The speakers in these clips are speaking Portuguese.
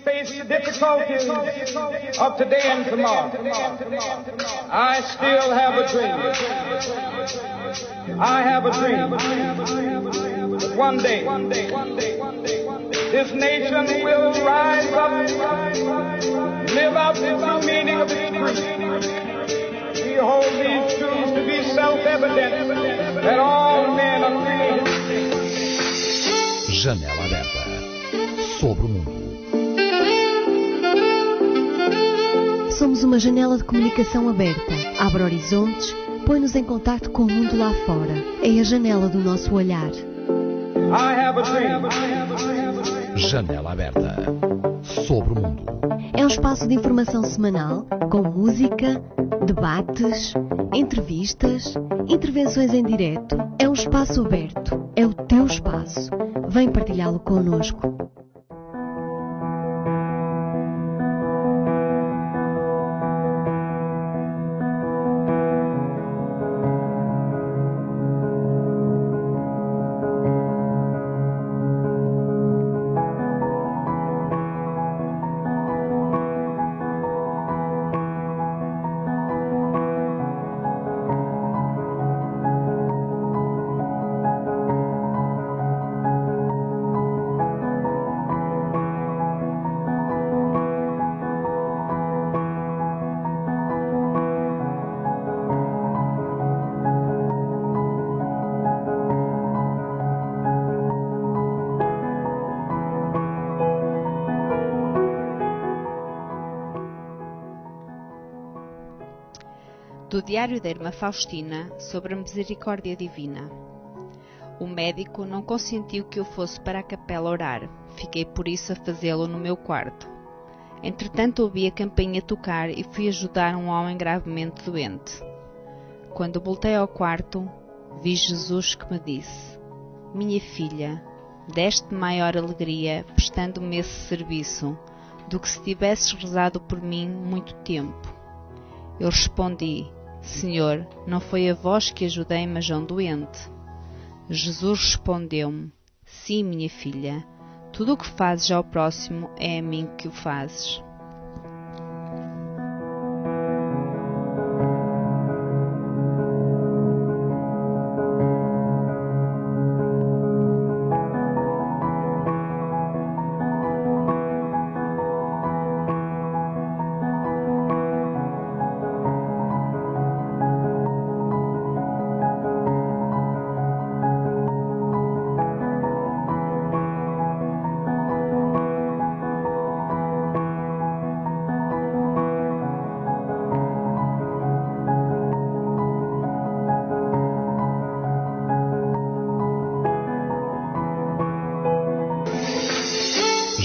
face the difficulties of today and tomorrow, I still have a dream. I have a dream that one day this nation will rise up, live out the true meaning of its creed. We hold these truths to be self-evident that all men are created. Janela aberta sobre o mundo. Somos uma janela de comunicação aberta. Abre horizontes, põe-nos em contacto com o mundo lá fora. É a janela do nosso olhar. Janela aberta sobre o mundo. É um espaço de informação semanal, com música, debates, entrevistas, intervenções em direto. É um espaço aberto. É o teu espaço. Vem partilhá-lo connosco. Do Diário da Irmã Faustina sobre a Misericórdia Divina. O médico não consentiu que eu fosse para a capela orar. Fiquei por isso a fazê-lo no meu quarto. Entretanto ouvi a campainha tocar e fui ajudar um homem gravemente doente. Quando voltei ao quarto, vi Jesus que me disse: Minha filha, deste maior alegria prestando-me esse serviço, do que se tivesses rezado por mim muito tempo. Eu respondi: Senhor, não foi a vós que ajudei, mas a um doente. Jesus respondeu-me: Sim, minha filha, tudo o que fazes ao próximo é a mim que o fazes.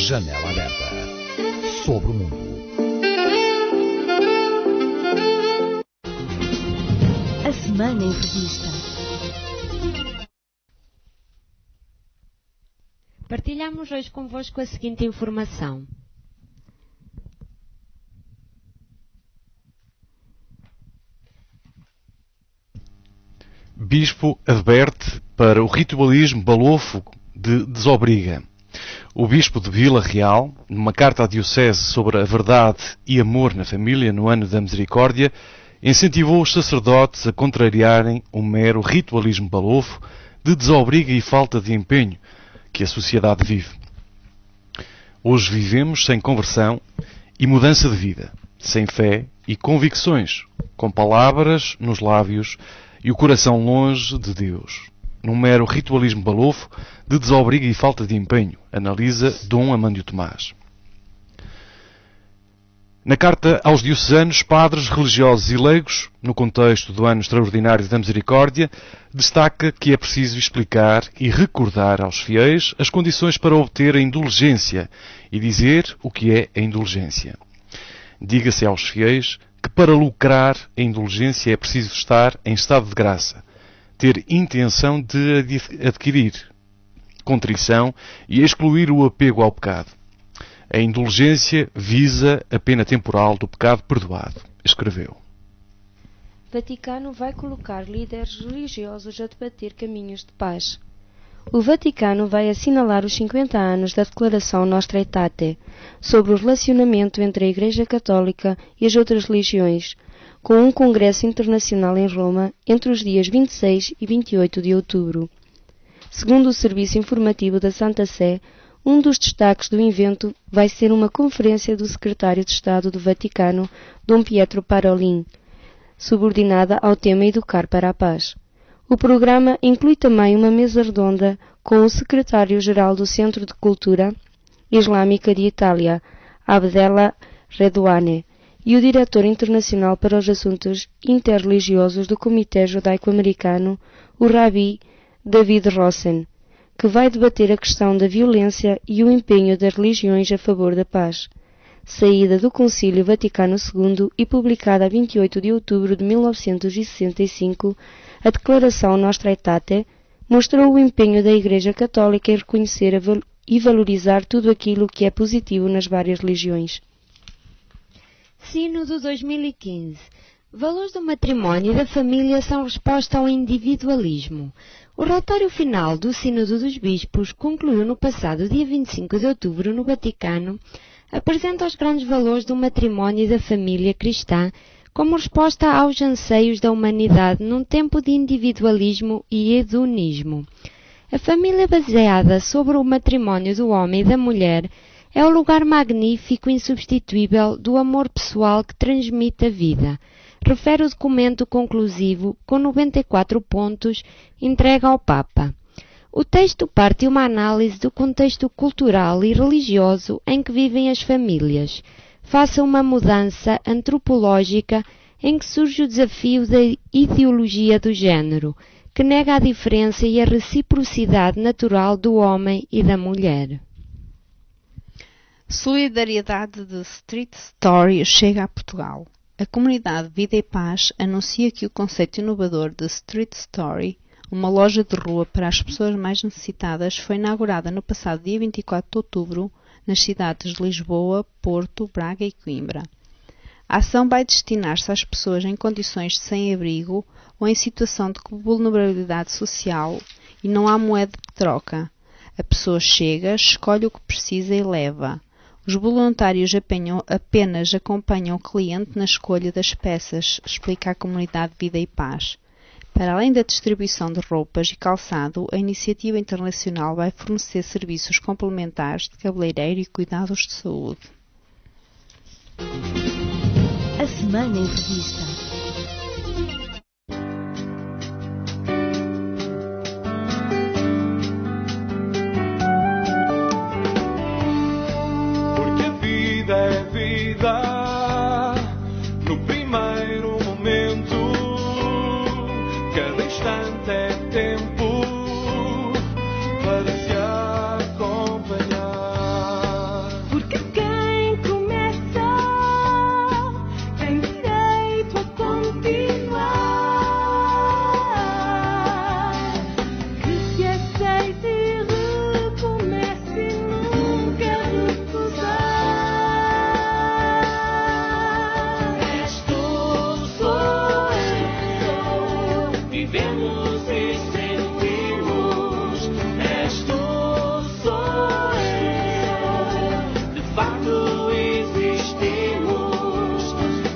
Janela aberta sobre o mundo. A Semana em Revista. Partilhamos hoje convosco a seguinte informação. Bispo adverte para o ritualismo balofo de desobriga. O Bispo de Vila Real, numa carta à Diocese sobre a verdade e amor na família no ano da Misericórdia, incentivou os sacerdotes a contrariarem o mero ritualismo balofo de desobriga e falta de empenho que a sociedade vive. Hoje vivemos sem conversão e mudança de vida, sem fé e convicções, com palavras nos lábios e o coração longe de Deus, num mero ritualismo balofo de desobriga e falta de empenho, analisa Dom Amândio Tomás. Na carta aos diocesanos, padres, religiosos e leigos, no contexto do Ano Extraordinário da Misericórdia, destaca que é preciso explicar e recordar aos fiéis as condições para obter a indulgência e dizer o que é a indulgência. Diga-se aos fiéis que para lucrar a indulgência é preciso estar em estado de graça, ter intenção de adquirir contrição e excluir o apego ao pecado. A indulgência visa a pena temporal do pecado perdoado, escreveu. Vaticano vai colocar líderes religiosos a debater caminhos de paz. o Vaticano vai assinalar os 50 anos da Declaração Nostra Aetate sobre o relacionamento entre a Igreja Católica e as outras religiões, com um congresso internacional em Roma entre os dias 26 e 28 de outubro. Segundo o Serviço Informativo da Santa Sé, um dos destaques do evento vai ser uma conferência do Secretário de Estado do Vaticano, Dom Pietro Parolin, subordinada ao tema Educar para a Paz. O programa inclui também uma mesa redonda com o Secretário-Geral do Centro de Cultura Islâmica de Itália, Abdella Redouane, e o Diretor Internacional para os Assuntos Interreligiosos do Comitê Judaico-Americano, o Rabi David Rosen, que vai debater a questão da violência e o empenho das religiões a favor da paz. Saída do Concílio Vaticano II e publicada a 28 de outubro de 1965, a Declaração Nostra Aetate mostrou o empenho da Igreja Católica em reconhecer e valorizar tudo aquilo que é positivo nas várias religiões. Sínodo 2015. Valores do matrimónio e da família são resposta ao individualismo. O relatório final do Sínodo dos Bispos concluiu no passado dia 25 de outubro no Vaticano, apresenta os grandes valores do matrimónio e da família cristã como resposta aos anseios da humanidade num tempo de individualismo e hedonismo. A família baseada sobre o matrimónio do homem e da mulher é o lugar magnífico e insubstituível do amor pessoal que transmite a vida, refere o documento conclusivo com 94 pontos entregue ao Papa. O texto parte de uma análise do contexto cultural e religioso em que vivem as famílias, face a uma mudança antropológica em que surge o desafio da ideologia do género, que nega a diferença e a reciprocidade natural do homem e da mulher. Solidariedade de Street Story chega a Portugal. A comunidade Vida e Paz anuncia que o conceito inovador de Street Story, uma loja de rua para as pessoas mais necessitadas, foi inaugurada no passado dia 24 de outubro nas cidades de Lisboa, Porto, Braga e Coimbra. A ação vai destinar-se às pessoas em condições de sem-abrigo ou em situação de vulnerabilidade social e não há moeda de troca. A pessoa chega, escolhe o que precisa e leva. Os voluntários apenas acompanham o cliente na escolha das peças, explica a comunidade Vida e Paz. Para além da distribuição de roupas e calçado, a iniciativa internacional vai fornecer serviços complementares de cabeleireiro e cuidados de saúde. A Semana em Revista. É vida no primeiro momento, cada instante é tempo para se acompanhar. Porque quem começa tem direito a continuar. Que se aceite e recomece e nunca recusar. Vivemos e sentimos, és tu, sou eu, de facto existimos,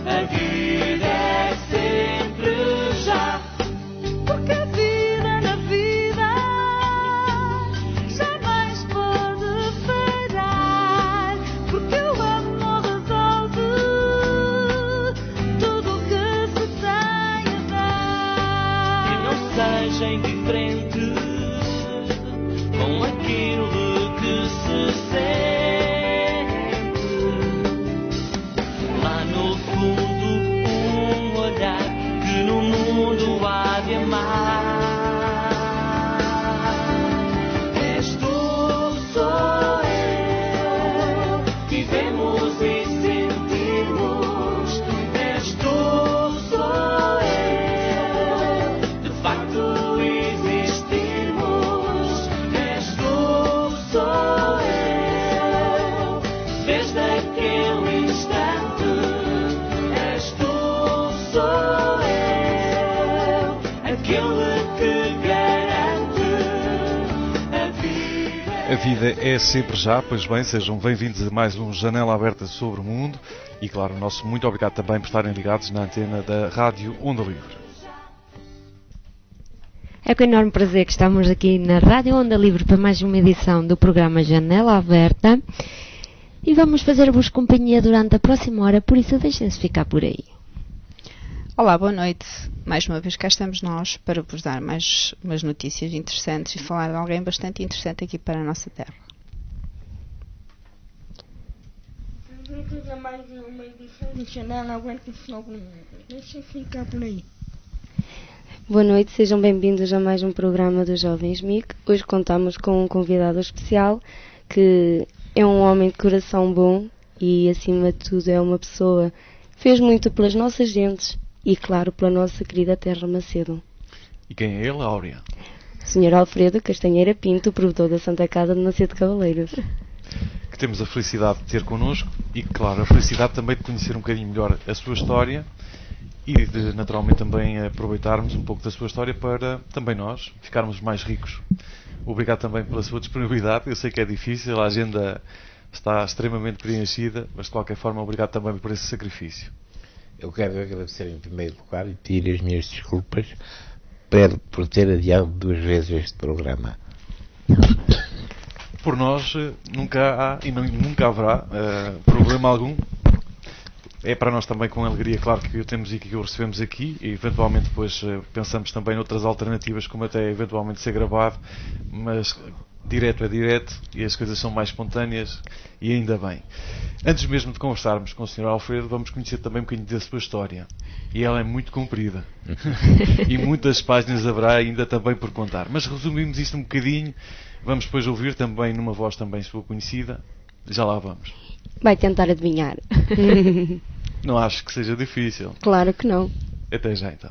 a vida é sempre já. Porque a vida na vida jamais pode falhar, porque o amor resolve tudo o que se tem a dar. Seja indiferente com aquilo que se sente. Lá no fundo, olhar que no mundo há de amar. És tu, sou eu, vivemos e sentimos. És tu, sou eu, de facto existimos. És tu, sou eu, desde aquele instante. És tu, sou eu, aquele que garante vida é sempre já, pois bem, sejam bem-vindos a mais um Janela Aberta sobre o Mundo e, claro, o nosso muito obrigado também por estarem ligados na antena da Rádio Onda Livre. É com enorme prazer que estamos aqui na Rádio Onda Livre para mais uma edição do programa Janela Aberta e vamos fazer-vos companhia durante a próxima hora, por isso deixem-se ficar por aí. Olá, boa noite. Mais uma vez cá estamos nós para vos dar mais umas notícias interessantes e falar de alguém bastante interessante aqui para a nossa terra. Bem-vindos a mais uma edição do Janela Aberta sobre o Mundo. Deixem ficar por aí. Boa noite, sejam bem-vindos a mais um programa dos Jovens MIC. Hoje contamos com um convidado especial que é um homem de coração bom e, acima de tudo, é uma pessoa que fez muito pelas nossas gentes e, claro, pela nossa querida terra Macedo. E quem é ele, Áurea? Sr. Alfredo Castanheira Pinto, provedor da Santa Casa de Macedo Cavaleiros. Que temos a felicidade de ter connosco e, claro, a felicidade também de conhecer um bocadinho melhor a sua história e de, naturalmente, também aproveitarmos um pouco da sua história para, também nós, ficarmos mais ricos. Obrigado também pela sua disponibilidade. Eu sei que é difícil, a agenda está extremamente preenchida, mas, de qualquer forma, obrigado também por esse sacrifício. Eu quero agradecer em primeiro lugar e pedir as minhas desculpas por ter adiado 2 vezes este programa. Por nós nunca há e nunca haverá problema algum. É para nós também com alegria, claro, que o temos e que o recebemos aqui e eventualmente depois pensamos também noutras alternativas, como até eventualmente ser gravado, mas direto é direto e as coisas são mais espontâneas e ainda bem. Antes mesmo de conversarmos com o Sr. Alfredo, vamos conhecer também um bocadinho da sua história. E ela é muito comprida. E muitas páginas haverá ainda também por contar. Mas resumimos isto um bocadinho. Vamos depois ouvir também numa voz também sua conhecida. Já lá vamos. Vai tentar adivinhar. Não acho que seja difícil. Claro que não. Até já então.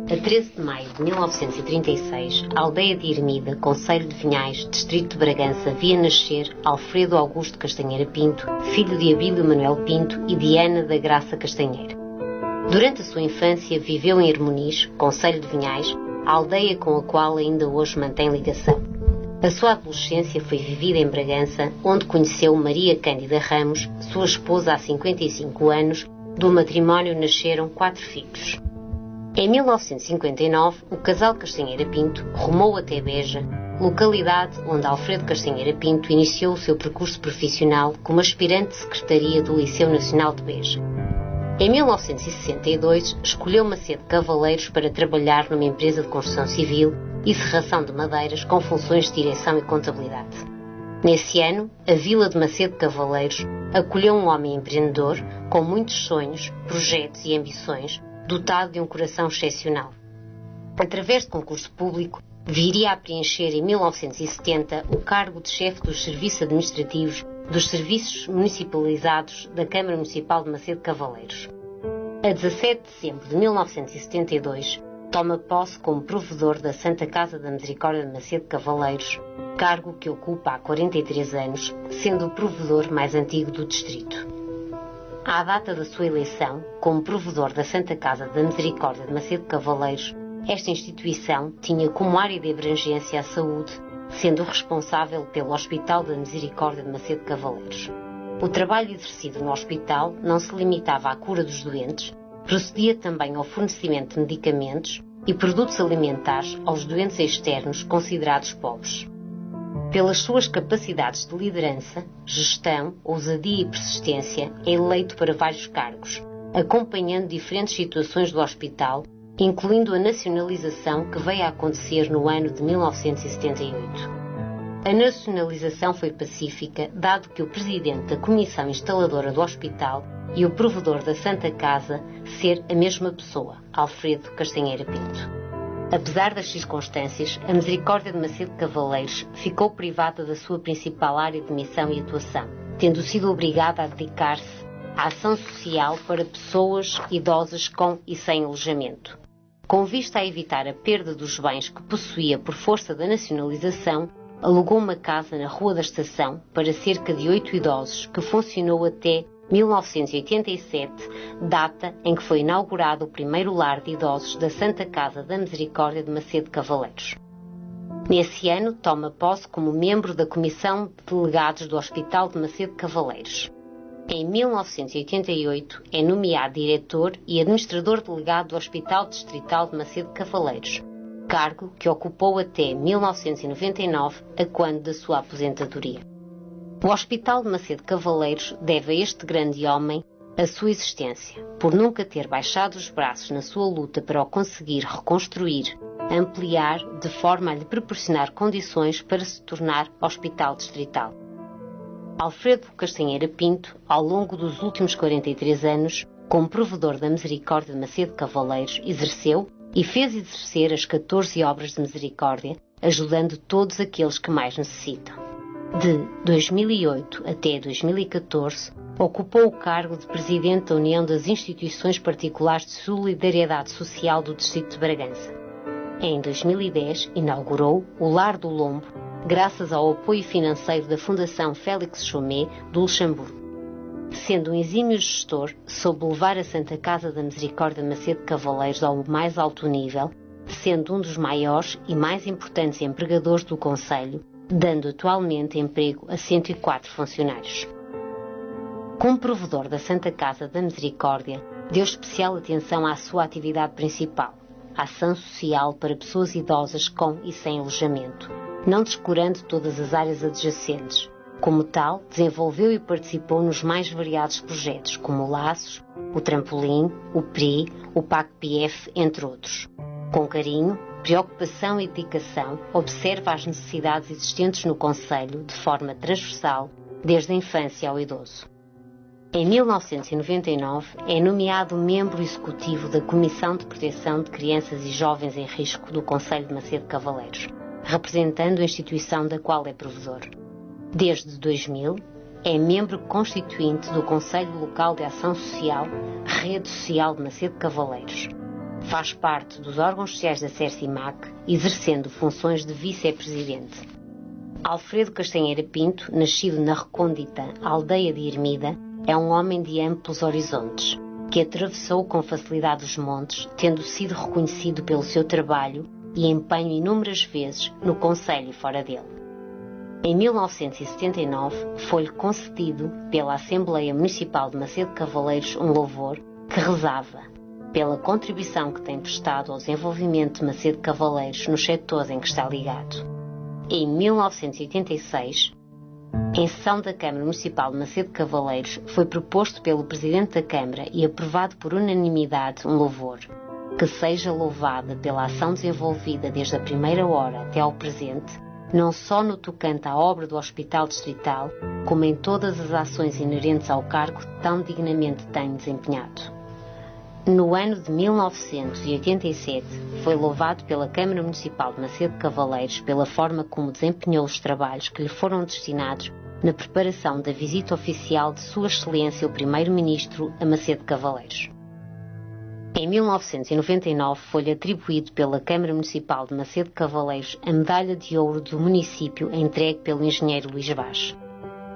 A 13 de maio de 1936, a aldeia de Ermida, concelho de Vinhais, distrito de Bragança, via nascer Alfredo Augusto Castanheira Pinto, filho de Abílio Manuel Pinto e de Ana da Graça Castanheira. Durante a sua infância viveu em Hermoniz, concelho de Vinhais, a aldeia com a qual ainda hoje mantém ligação. A sua adolescência foi vivida em Bragança, onde conheceu Maria Cândida Ramos, sua esposa há 55 anos, do matrimónio nasceram 4 filhos. Em 1959, o casal Castanheira Pinto rumou até Beja, localidade onde Alfredo Castanheira Pinto iniciou o seu percurso profissional como aspirante de secretaria do Liceu Nacional de Beja. Em 1962, escolheu Macedo Cavaleiros para trabalhar numa empresa de construção civil e serração de madeiras com funções de direção e contabilidade. Nesse ano, a vila de Macedo Cavaleiros acolheu um homem empreendedor com muitos sonhos, projetos e ambições, dotado de um coração excepcional. Através de concurso público, viria a preencher em 1970 o cargo de chefe dos serviços administrativos dos serviços municipalizados da Câmara Municipal de Macedo Cavaleiros. A 17 de dezembro de 1972, toma posse como provedor da Santa Casa da Misericórdia de Macedo Cavaleiros, cargo que ocupa há 43 anos, sendo o provedor mais antigo do distrito. À data da sua eleição, como provedor da Santa Casa da Misericórdia de Macedo Cavaleiros, esta instituição tinha como área de abrangência a saúde, sendo responsável pelo Hospital da Misericórdia de Macedo Cavaleiros. O trabalho exercido no hospital não se limitava à cura dos doentes, procedia também ao fornecimento de medicamentos e produtos alimentares aos doentes externos considerados pobres. Pelas suas capacidades de liderança, gestão, ousadia e persistência, é eleito para vários cargos, acompanhando diferentes situações do hospital, incluindo a nacionalização que veio a acontecer no ano de 1978. A nacionalização foi pacífica, dado que o presidente da comissão instaladora do hospital e o provedor da Santa Casa ser a mesma pessoa, Alfredo Castanheira Pinto. Apesar das circunstâncias, a Misericórdia de Macedo Cavaleiros ficou privada da sua principal área de missão e atuação, tendo sido obrigada a dedicar-se à ação social para pessoas idosas com e sem alojamento. Com vista a evitar a perda dos bens que possuía por força da nacionalização, alugou uma casa na Rua da Estação para cerca de 8 idosos, que funcionou até 1987, data em que foi inaugurado o primeiro lar de idosos da Santa Casa da Misericórdia de Macedo Cavaleiros. Nesse ano, toma posse como membro da Comissão de Delegados do Hospital de Macedo Cavaleiros. Em 1988, é nomeado diretor e administrador delegado do Hospital Distrital de Macedo Cavaleiros, cargo que ocupou até 1999, a quando da sua aposentadoria. O Hospital de Macedo Cavaleiros deve a este grande homem a sua existência, por nunca ter baixado os braços na sua luta para o conseguir reconstruir, ampliar, de forma a lhe proporcionar condições para se tornar Hospital Distrital. Alfredo Castanheira Pinto, ao longo dos últimos 43 anos, como provedor da Misericórdia de Macedo Cavaleiros, exerceu e fez exercer as 14 obras de misericórdia, ajudando todos aqueles que mais necessitam. De 2008 até 2014, ocupou o cargo de Presidente da União das Instituições Particulares de Solidariedade Social do Distrito de Bragança. Em 2010, inaugurou o Lar do Lombo, graças ao apoio financeiro da Fundação Félix Chaumet do Luxemburgo. Sendo um exímio gestor, soube levar a Santa Casa da Misericórdia de Macedo Cavaleiros ao mais alto nível, sendo um dos maiores e mais importantes empregadores do concelho, dando atualmente emprego a 104 funcionários. Como provedor da Santa Casa da Misericórdia, deu especial atenção à sua atividade principal, a ação social para pessoas idosas com e sem alojamento, não descurando todas as áreas adjacentes. Como tal, desenvolveu e participou nos mais variados projetos, como o Laços, o Trampolim, o PRI, o PAC-PF, entre outros. Com carinho, preocupação e dedicação, observa as necessidades existentes no concelho de forma transversal, desde a infância ao idoso. Em 1999, é nomeado membro executivo da Comissão de Proteção de Crianças e Jovens em Risco do Concelho de Macedo Cavaleiros, representando a instituição da qual é provedor. Desde 2000, é membro constituinte do Conselho Local de Ação Social, Rede Social de Macedo Cavaleiros. Faz parte dos órgãos sociais da CERCIMAC, exercendo funções de vice-presidente. Alfredo Castanheira Pinto, nascido na recôndita aldeia de Ermida, é um homem de amplos horizontes, que atravessou com facilidade os montes, tendo sido reconhecido pelo seu trabalho e empenho inúmeras vezes no concelho e fora dele. Em 1979, foi-lhe concedido pela Assembleia Municipal de Macedo Cavaleiros um louvor que rezava pela contribuição que tem prestado ao desenvolvimento de Macedo Cavaleiros nos setores em que está ligado. Em 1986, em sessão da Câmara Municipal de Macedo Cavaleiros, foi proposto pelo Presidente da Câmara e aprovado por unanimidade um louvor, que seja louvada pela ação desenvolvida desde a primeira hora até ao presente, não só no tocante à obra do Hospital Distrital, como em todas as ações inerentes ao cargo que tão dignamente tem desempenhado. No ano de 1987, foi louvado pela Câmara Municipal de Macedo Cavaleiros pela forma como desempenhou os trabalhos que lhe foram destinados na preparação da visita oficial de Sua Excelência o Primeiro-Ministro a Macedo Cavaleiros. Em 1999, foi-lhe atribuído pela Câmara Municipal de Macedo Cavaleiros a Medalha de Ouro do município entregue pelo engenheiro Luís Vaz.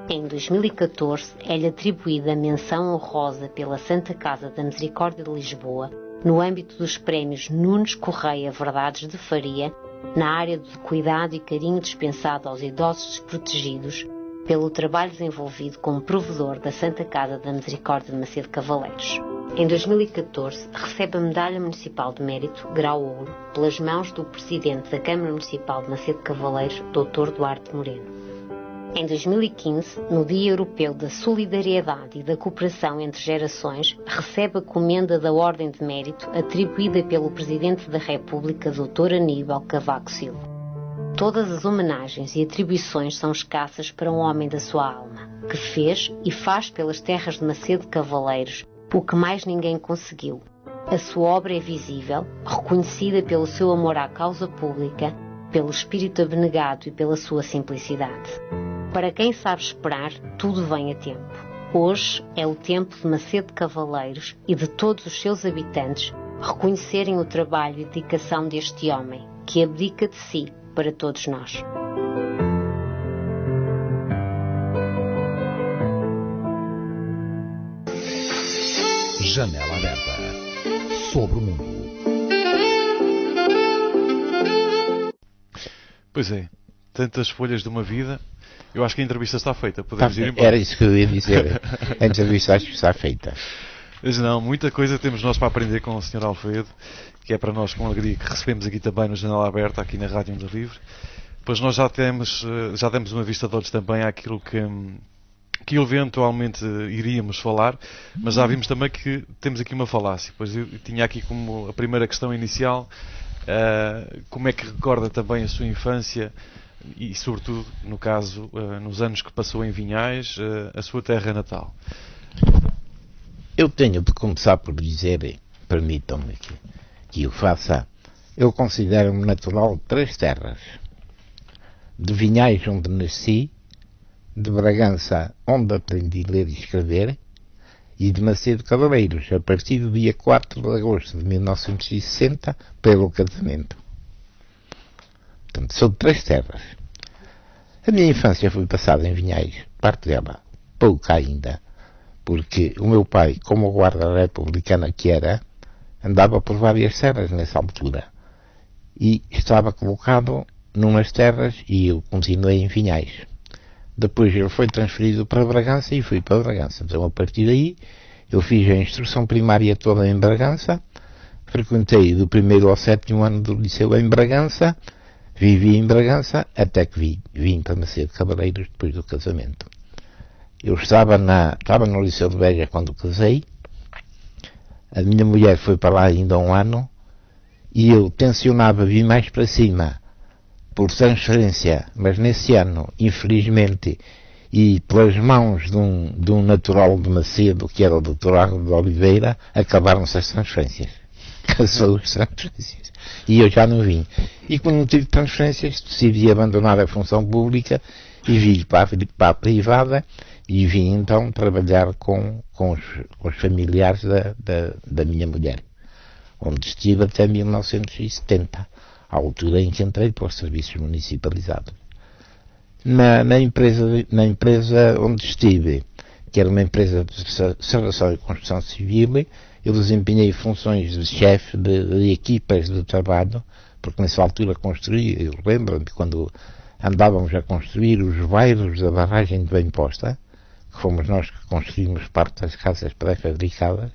Em 2014, é-lhe atribuída a menção honrosa pela Santa Casa da Misericórdia de Lisboa, no âmbito dos prémios Nunes Correia Verdades de Faria, na área de cuidado e carinho dispensado aos idosos desprotegidos, pelo trabalho desenvolvido como provedor da Santa Casa da Misericórdia de Macedo Cavaleiros. Em 2014, recebe a Medalha Municipal de Mérito, grau ouro, pelas mãos do Presidente da Câmara Municipal de Macedo Cavaleiros, Dr. Duarte Moreno. Em 2015, no Dia Europeu da Solidariedade e da Cooperação entre Gerações, recebe a Comenda da Ordem de Mérito, atribuída pelo Presidente da República, Dr. Aníbal Cavaco Silva. Todas as homenagens e atribuições são escassas para um homem da sua alma, que fez e faz pelas terras de Macedo Cavaleiros o que mais ninguém conseguiu. A sua obra é visível, reconhecida pelo seu amor à causa pública, pelo espírito abnegado e pela sua simplicidade. Para quem sabe esperar, tudo vem a tempo. Hoje é o tempo de Macedo Cavaleiros e de todos os seus habitantes reconhecerem o trabalho e dedicação deste homem, que abdica de si para todos nós. Janela Aberta. Sobre o mundo. Pois é, tantas folhas de uma vida. Eu acho que a entrevista está feita. Podemos ir embora. Era isso que eu ia dizer. A entrevista acho que está feita. Mas não, muita coisa temos nós para aprender com o Sr. Alfredo, que é para nós com alegria que recebemos aqui também no Janela Aberta, aqui na Rádio Onda Livre. Pois nós já demos uma vista de olhos também àquilo que eventualmente iríamos falar, mas já vimos também que temos aqui uma falácia. Pois eu tinha aqui como a primeira questão inicial, como é que recorda também a sua infância e, sobretudo, no caso, nos anos que passou em Vinhais, a sua terra natal. Eu tenho de começar por dizer, permitam-me que o faça, eu considero-me natural de 3 terras. De Vinhais, onde nasci, de Bragança, onde aprendi a ler e escrever, e de Macedo Cavalheiros, a partir do dia 4 de agosto de 1960, pelo casamento. Portanto, sou de 3 terras. A minha infância foi passada em Vinhais, parte dela, pouca ainda, porque o meu pai, como guarda republicana que era, andava por várias terras nessa altura, e estava colocado numas terras e eu continuei em Vinhais. Depois ele foi transferido para Bragança e fui para Bragança. Então, a partir daí, eu fiz a instrução primária toda em Bragança, frequentei do 1º ao 7º ano do liceu em Bragança, vivi em Bragança, até que vim para Macedo Cavalheiros depois do casamento. Eu estava no Liceu de Beja quando casei, a minha mulher foi para lá ainda há um ano, e eu tencionava vir mais para cima, por transferência, mas nesse ano, infelizmente, e pelas mãos de um natural de Macedo, que era o Dr. Águeda de Oliveira, acabaram-se as transferências. Casou as transferências. E eu já não vim. E como não tive transferências, decidi abandonar a função pública e vim para a privada e vim então trabalhar com os familiares da minha mulher, onde estive até 1970. À altura em que entrei para os serviços municipalizados. Na empresa onde estive, que era uma empresa de restauração e construção civil, eu desempenhei funções de chefe de equipas de trabalho, porque nessa altura construí, eu lembro-me quando andávamos a construir os bairros da barragem de Bem-Posta, que fomos nós que construímos parte das casas pré-fabricadas,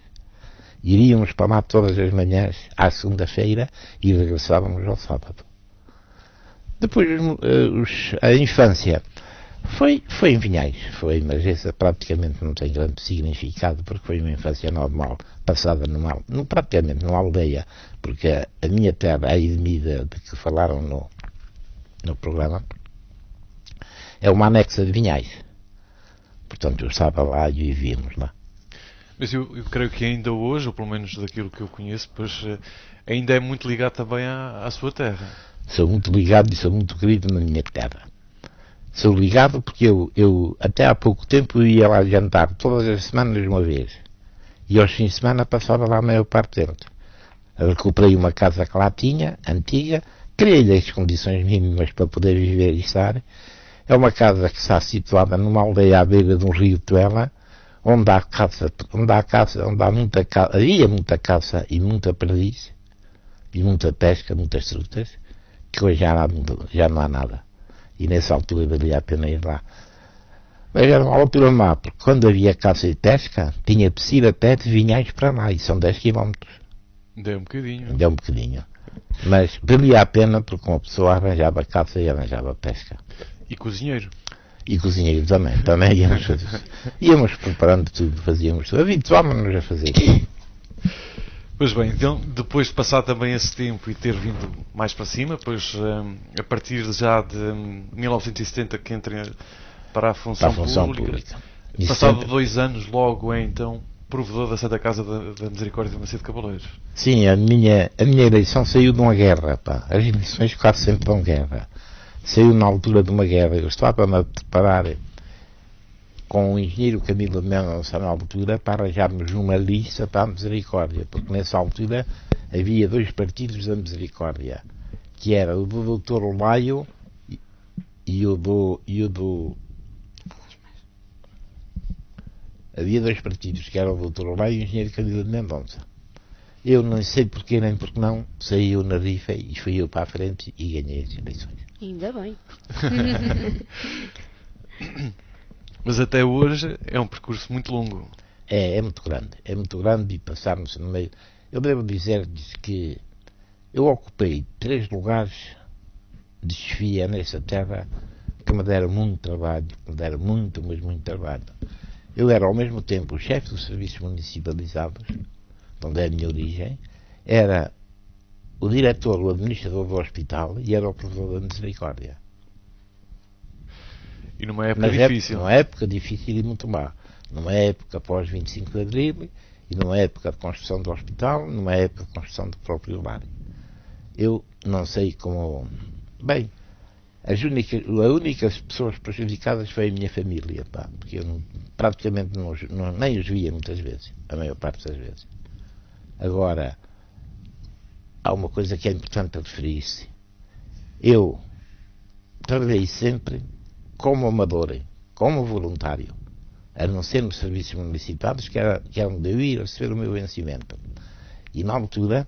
iríamos para lá todas as manhãs à segunda-feira e regressávamos ao sábado. Depois a infância foi em Vinhais, mas essa praticamente não tem grande significado, porque foi uma infância normal, passada praticamente numa aldeia, porque a minha terra, a Edmida, de que falaram no programa, é uma anexa de Vinhais. Portanto, eu estava lá e vivíamos lá. Mas eu creio que ainda hoje, ou pelo menos daquilo que eu conheço, pois ainda é muito ligado também à sua terra. Sou muito ligado e sou muito querido na minha terra. Sou ligado porque eu até há pouco tempo ia lá jantar todas as semanas uma vez. E aos fins de semana passava lá a maior parte deles. Recuperei uma casa que lá tinha, antiga, criei-lhe as condições mínimas para poder viver e estar. É uma casa que está situada numa aldeia à beira de um rio de Tuela, onde havia muita caça e muita perdiz, e muita pesca, muitas frutas, que hoje já não há nada. E nessa altura valia a pena ir lá. Mas era uma altura má, porque quando havia caça e pesca, tinha de ir a pé de Vinhais para lá, e são 10 km. Deu um bocadinho. Deu um bocadinho. Mas valia a pena porque uma pessoa arranjava caça e arranjava pesca. E cozinheiro. E cozinheiro também íamos preparando tudo, fazíamos tudo, habituámos-nos a fazer. Pois bem, então, depois de passar também esse tempo e ter vindo mais para cima, pois a partir já de 1970 que entra para a função pública. Passado 2 anos, logo é então provedor da Santa Casa da Misericórdia de Macedo Cavalheiros. Sim, a minha eleição saiu de uma guerra, pá. As eleições quase sempre dão guerra. Saiu na altura de uma guerra. Eu estava a me preparar com o engenheiro Camilo Mendonça na altura para arranjarmos uma lista para a Misericórdia, porque nessa altura havia 2 partidos da Misericórdia, que era o do Dr. Laio e o do havia 2 partidos, que era o Dr. Olá e o Engenheiro Candido de Mendonça. Eu não sei porquê nem porque não, saí eu na rifa e fui eu para a frente e ganhei as eleições. Ainda bem. Mas até hoje é um percurso muito longo. É muito grande e passarmos no meio. Eu devo dizer-lhes que eu ocupei 3 lugares de chefia nesta terra que me deram muito trabalho, mas muito trabalho. Eu era ao mesmo tempo o chefe dos serviços municipalizados, onde é a minha origem, era o diretor, o administrador do hospital e era o professor da Misericórdia. E numa época difícil. Numa época difícil e muito má. Numa época após 25 de Abril e numa época de construção do hospital, numa época de construção do próprio lar. Eu não sei como... Bem, as únicas pessoas prejudicadas foi a minha família, pá, porque eu praticamente nem os via muitas vezes, a maior parte das vezes. Agora, há uma coisa que é importante referir-se. Eu trabalhei sempre como amador, como voluntário, a não ser nos serviços municipais, que era onde eu ia receber o meu vencimento. E na altura,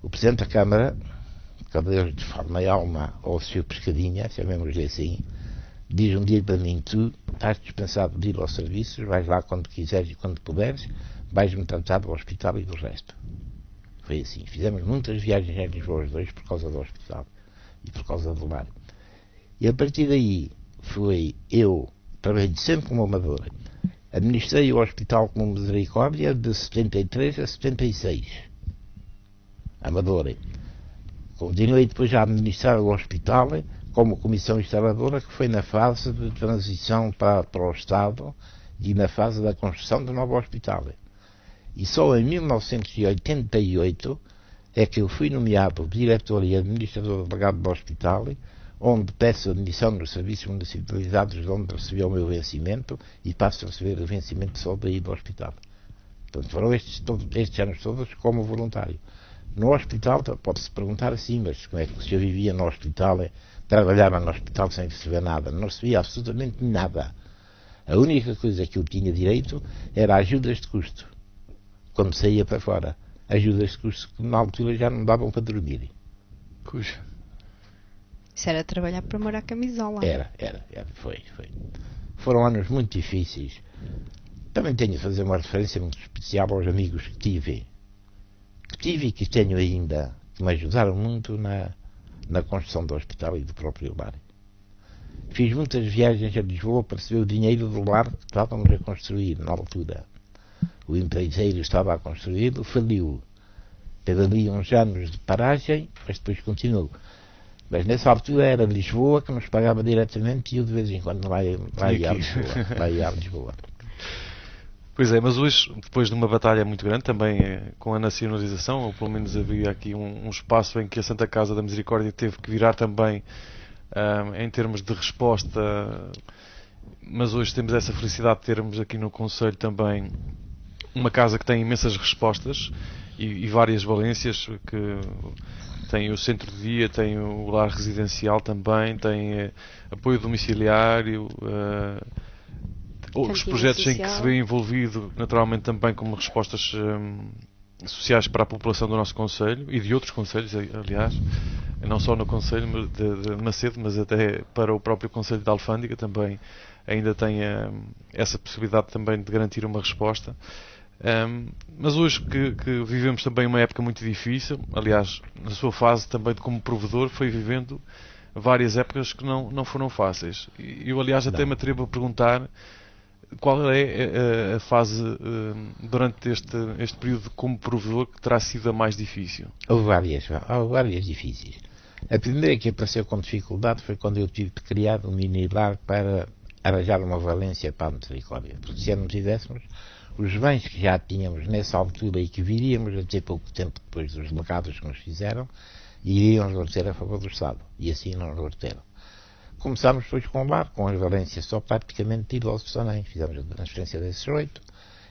o Presidente da Câmara, Cabedelo de forma e alma, ou o Sr. Pescadinha, chamemos-lhe assim, diz um dia para mim: tu estás dispensado de ir aos serviços, vais lá quando quiseres e quando puderes, vais-me tratar do hospital e do resto. Foi assim. Fizemos muitas viagens em Lisboa os dois por causa do hospital e por causa do lar. E a partir daí, eu trabalhei sempre como amador. Administrei o hospital como Misericórdia de 73 a 76. Amador. Continuei depois a administrar o hospital como comissão instaladora, que foi na fase de transição para o Estado e na fase da construção do novo hospital. E só em 1988 é que eu fui nomeado diretor e administrador delegado do hospital, onde peço admissão nos serviços municipalizados, onde recebi o meu vencimento e passo a receber o vencimento só daí do hospital. Portanto, foram estes anos todos como voluntário. No hospital, pode-se perguntar assim, mas como é que o senhor vivia no hospital, trabalhava no hospital sem receber nada? Não recebia absolutamente nada. A única coisa que eu tinha direito era ajudas de custo, quando saía para fora. Ajudas de custo que na altura já não davam para dormir. Puxa. Isso era trabalhar para morar a camisola. Era, foi. Foram anos muito difíceis. Também tenho de fazer uma referência muito especial aos amigos que tive e que tenho ainda, que me ajudaram muito na construção do hospital e do próprio lar. Fiz muitas viagens a Lisboa para receber o dinheiro do lar que estávamos a construir na altura. O empreiteiro estava a construí-lo, faliu. Teve ali uns anos de paragem, mas depois continuou. Mas nessa altura era Lisboa que nos pagava diretamente e eu de vez em quando lá ia a Lisboa. Pois é, mas hoje, depois de uma batalha muito grande, também com a nacionalização, ou pelo menos havia aqui um espaço em que a Santa Casa da Misericórdia teve que virar também em termos de resposta, mas hoje temos essa felicidade de termos aqui no Conselho também uma casa que tem imensas respostas e várias valências, que tem o centro de dia, tem o lar residencial também, tem apoio domiciliário, os projetos social, em que se vê envolvido naturalmente também como respostas sociais para a população do nosso Conselho e de outros Conselhos, aliás, não só no Conselho de Macedo, mas até para o próprio Conselho de Alfândega também ainda tem essa possibilidade também de garantir uma resposta. Mas hoje que vivemos também uma época muito difícil, aliás, na sua fase também como provedor, foi vivendo várias épocas que não foram fáceis. E eu, aliás, até me atrevo a perguntar qual é a fase durante este período como provedor que terá sido a mais difícil. Houve várias difíceis. A primeira que apareceu com dificuldade foi quando eu tive de criar um mini-lar para arranjar uma valência para a Misericórdia. Porque se não tivéssemos, os bens que já tínhamos nessa altura e que viríamos a ter pouco tempo depois dos legados que nos fizeram, iriam reverter a favor do Estado. E assim não reverteram. Começámos depois com o lar, com as valências só praticamente idosos também. Fizemos a transferência desses 8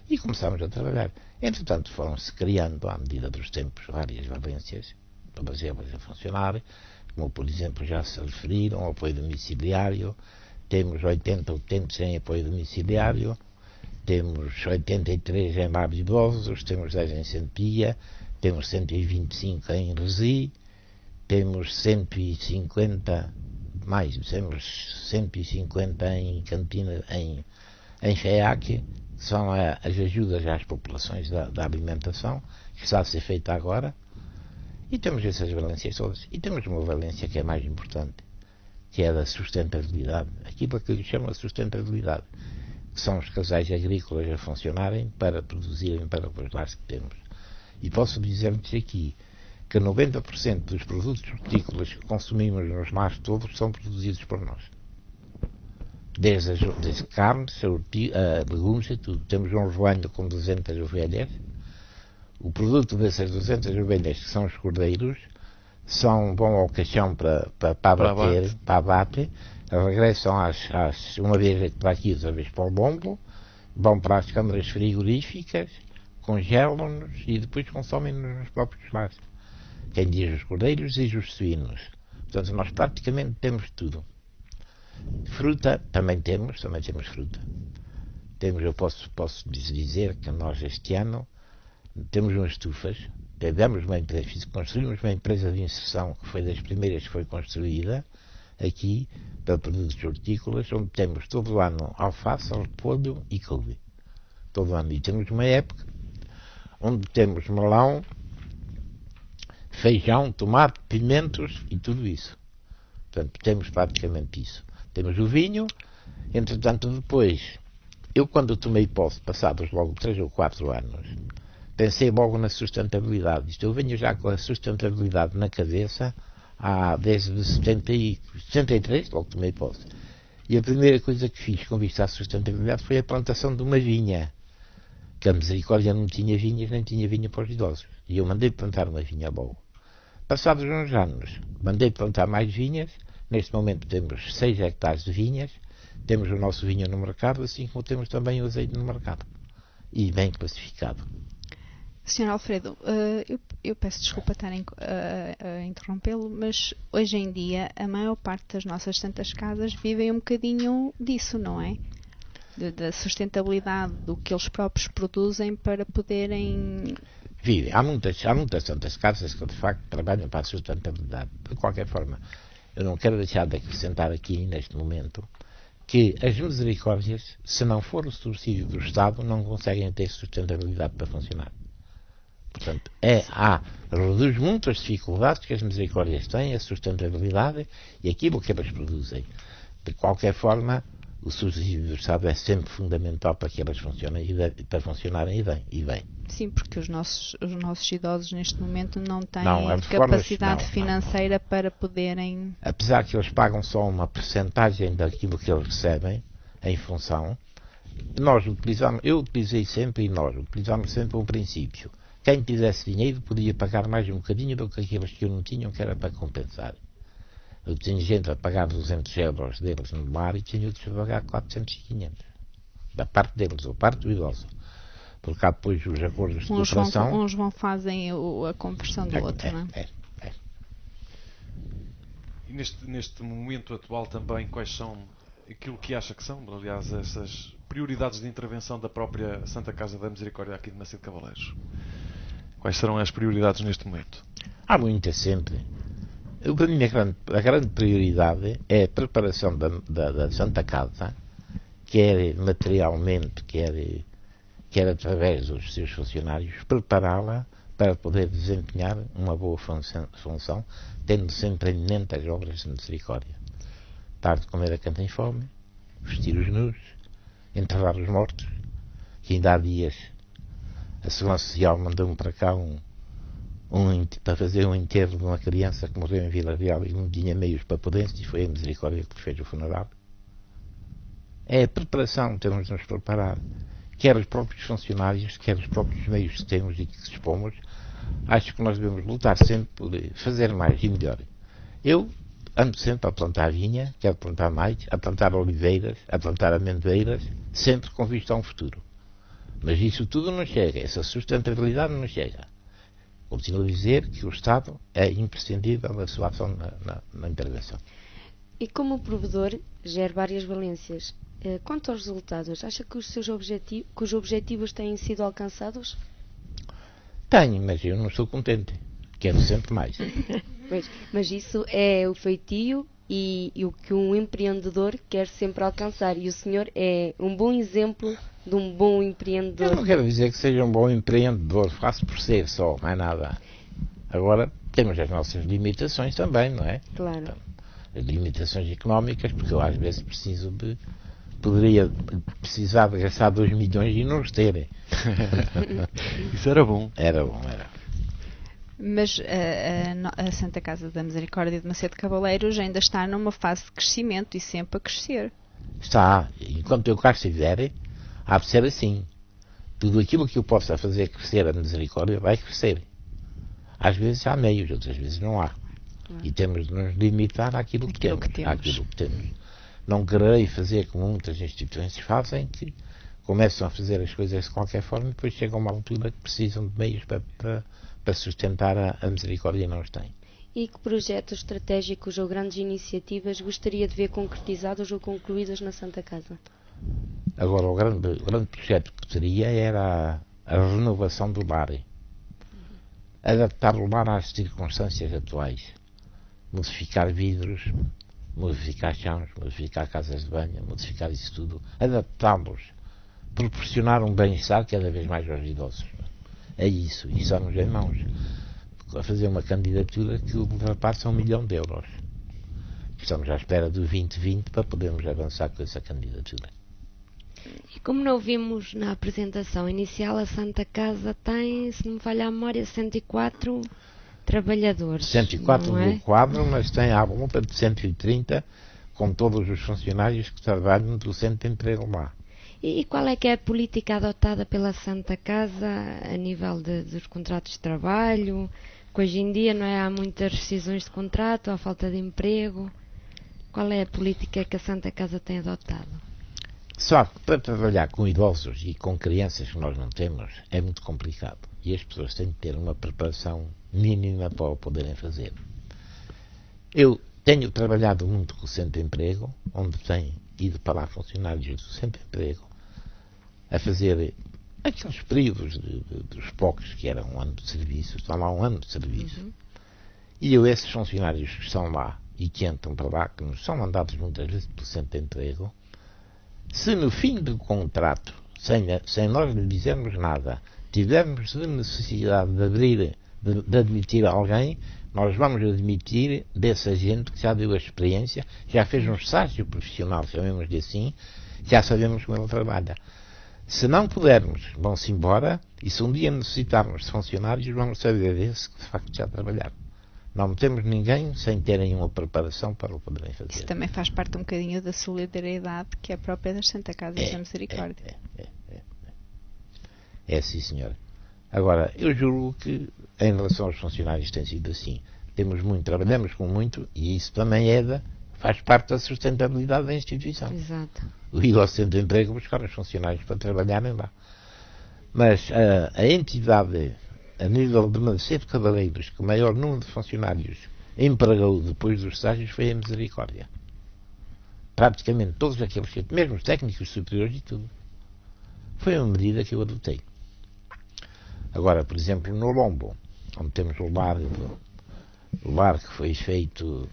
e começámos a trabalhar. Entretanto, foram-se criando, à medida dos tempos, várias valências para fazê-las a funcionar, como por exemplo já se referiram, o apoio domiciliário. Temos 80 utentes em apoio domiciliário. temos 83 em Barbidosos, temos 10 em Santepia, temos 125 em Resi, temos 150 temos 150 em Cantina, em FEAC, que são as ajudas às populações da alimentação, que está a ser feita agora, e temos essas valências todas. E temos uma valência que é mais importante, que é da sustentabilidade, aquilo que eu chamo de sustentabilidade, que são os casais agrícolas a funcionarem para produzirem para os lares que temos. E posso dizer-vos aqui que 90% dos produtos hortícolas que consumimos nos lares todos são produzidos por nós. Desde carnes, a legumes e tudo. Temos um rebanho com 200 ovelhas. O produto dessas 200 ovelhas, que são os cordeiros, vão ao caixão para abate, regressam uma vez para aqui, outra vez para o lombo, vão para as câmaras frigoríficas, congelam-nos e depois consomem-nos nos próprios lares. Quem diz os cordeiros diz os suínos. Portanto, nós praticamente temos tudo. Fruta também temos fruta. Eu posso dizer que nós este ano temos umas estufas, construímos uma empresa de inserção que foi das primeiras que foi construída aqui para produtos hortícolas, onde temos todo o ano alface, repolho e couve. Todo o ano. E temos uma época onde temos melão, feijão, tomate, pimentos e tudo isso. Portanto, temos praticamente isso. Temos o vinho, entretanto depois, eu quando tomei posse, passados logo 3 ou 4 anos, pensei logo na sustentabilidade. Eu venho já com a sustentabilidade na cabeça desde 73, logo tomei posse. E a primeira coisa que fiz com vista à sustentabilidade foi a plantação de uma vinha. Que a Misericórdia não tinha vinhas, nem tinha vinha para os idosos. E eu mandei plantar uma vinha logo. Passados uns anos, mandei plantar mais vinhas. Neste momento temos 6 hectares de vinhas. Temos o nosso vinho no mercado, assim como temos também o azeite no mercado. E bem classificado. Sr. Alfredo, eu peço desculpa estar a interrompê-lo, mas hoje em dia a maior parte das nossas santas casas vivem um bocadinho disso, não é? Da sustentabilidade, do que eles próprios produzem para poderem... Vivem. Há muitas santas casas que de facto trabalham para a sustentabilidade. De qualquer forma, eu não quero deixar de acrescentar aqui neste momento que as misericórdias, se não for o subsídio do Estado, não conseguem ter sustentabilidade para funcionar. Portanto, reduz muito as dificuldades que as misericórdias têm, a sustentabilidade e aquilo que elas produzem. De qualquer forma, o subsídio do Estado é sempre fundamental para que elas funcionem para funcionarem e bem. Sim, porque os nossos idosos neste momento não têm capacidade financeira para poderem... Apesar que eles pagam só uma percentagem daquilo que eles recebem em função, eu utilizei sempre nós utilizamos sempre um princípio. Quem tivesse dinheiro podia pagar mais um bocadinho do que aqueles que não tinham, que era para compensar. Eu tinha gente a pagar 200 euros deles no lar e tinha outros a pagar 400 e 500. Da parte deles, ou parte do idoso. Porque há depois os acordos de cooperação. Uns fazem a conversão do outro, não é? E neste momento atual também, quais são aquilo que acha que são, aliás, essas prioridades de intervenção da própria Santa Casa da Misericórdia aqui de Macedo de Cavaleiros? Quais serão as prioridades neste momento? Há muitas sempre. Para mim a grande prioridade é a preparação da Santa Casa, quer materialmente, quer através dos seus funcionários, prepará-la para poder desempenhar uma boa função, tendo sempre em mente as obras de misericórdia. Dar de comer a quem tem fome, vestir os nus, enterrar os mortos, que ainda há dias a Segurança Social mandou-me para cá para fazer um enterro de uma criança que morreu em Vila Real e não tinha meios para poder, e foi a Misericórdia que fez o funeral. É a preparação, temos de nos preparar, quer os próprios funcionários, quer os próprios meios que temos e que dispomos. Acho que nós devemos lutar sempre por fazer mais e melhor. Eu ando sempre a plantar vinha, quero plantar mais, a plantar oliveiras, a plantar amendoeiras, sempre com vista a um futuro. Mas isso tudo não chega, essa sustentabilidade não chega. Continuo a dizer que o Estado é imprescindível na sua ação na intervenção. E como provedor, gera várias valências. Quanto aos resultados, acha que os objetivos têm sido alcançados? Tenho, mas eu não sou contente. Quero sempre mais. Mas isso é o feitio e o que um empreendedor quer sempre alcançar. E o senhor é um bom exemplo de um bom empreendedor. Eu não quero dizer que seja um bom empreendedor, faço por ser só, mais nada. Agora, temos as nossas limitações também, não é? Claro. Então, as limitações económicas, porque eu às vezes poderia precisar de gastar 2 milhões e não os ter. Isso era bom. Era bom, era. Mas a Santa Casa da Misericórdia de Macedo Cavaleiros ainda está numa fase de crescimento e sempre a crescer. Está. Enquanto eu cá estiver, há de ser assim. Tudo aquilo que eu possa fazer crescer a misericórdia vai crescer. Às vezes há meios, outras vezes não há. E temos de nos limitar àquilo que temos. Não quererei fazer como muitas instituições fazem, que começam a fazer as coisas de qualquer forma e depois chegam a uma altura que precisam de meios para sustentar a misericórdia e não os têm. E que projetos estratégicos ou grandes iniciativas gostaria de ver concretizados ou concluídos na Santa Casa? Agora, o grande projeto que teria era a renovação do lar. Adaptar o lar às circunstâncias atuais. Modificar vidros, modificar chãos, modificar casas de banho, modificar isso tudo. Adaptá-los. Proporcionar um bem-estar cada vez mais aos idosos. É isso. E estamos em mãos. A fazer uma candidatura que ultrapassa 1 milhão de euros. Estamos à espera do 2020 para podermos avançar com essa candidatura. E como não vimos na apresentação inicial, a Santa Casa tem, se não me falha a memória, 104 trabalhadores. 104 não é? do quadro, mas tem à volta de 130 com todos os funcionários que trabalham do centro de emprego lá. E qual é que é a política adotada pela Santa Casa a nível dos contratos de trabalho? Que hoje em dia não é, há muitas rescisões de contrato, há falta de emprego. Qual é a política que a Santa Casa tem adotado? Só que para trabalhar com idosos e com crianças que nós não temos é muito complicado. E as pessoas têm que ter uma preparação mínima para o poderem fazer. Eu tenho trabalhado muito com o Centro de Emprego, onde tem ido para lá funcionários do Centro de Emprego a fazer aqueles períodos dos POCs, que era um ano de serviço, estão lá um ano de serviço. E eu, esses funcionários que estão lá e que entram para lá, que nos são mandados muitas vezes pelo Centro de Emprego, se no fim do contrato, sem nós lhe dizermos nada, tivermos necessidade de admitir alguém, nós vamos admitir desse agente que já deu a experiência, já fez um estágio profissional, chamemos-lhe assim, já sabemos como ele trabalha. Se não pudermos, vão-se embora, e se um dia necessitarmos de funcionários, vamos saber desse que de facto já trabalharam. Não temos ninguém sem terem uma preparação para o poderem fazer. Isso também faz parte um bocadinho da solidariedade que é própria das Santa Casa da Misericórdia. É sim, senhora. Agora, eu julgo que em relação aos funcionários tem sido assim. Temos muito, trabalhamos com muito, e isso também faz parte da sustentabilidade da instituição. Exato. O ir ao Centro de Emprego buscar os funcionários para trabalharem lá. Mas a entidade, a nível de Macedo Cavaleiros, que o maior número de funcionários empregou depois dos estágios foi a Misericórdia. Praticamente todos aqueles, mesmo os técnicos superiores e tudo. Foi uma medida que eu adotei. Agora, por exemplo, no Lombo, onde temos o lar que foi feito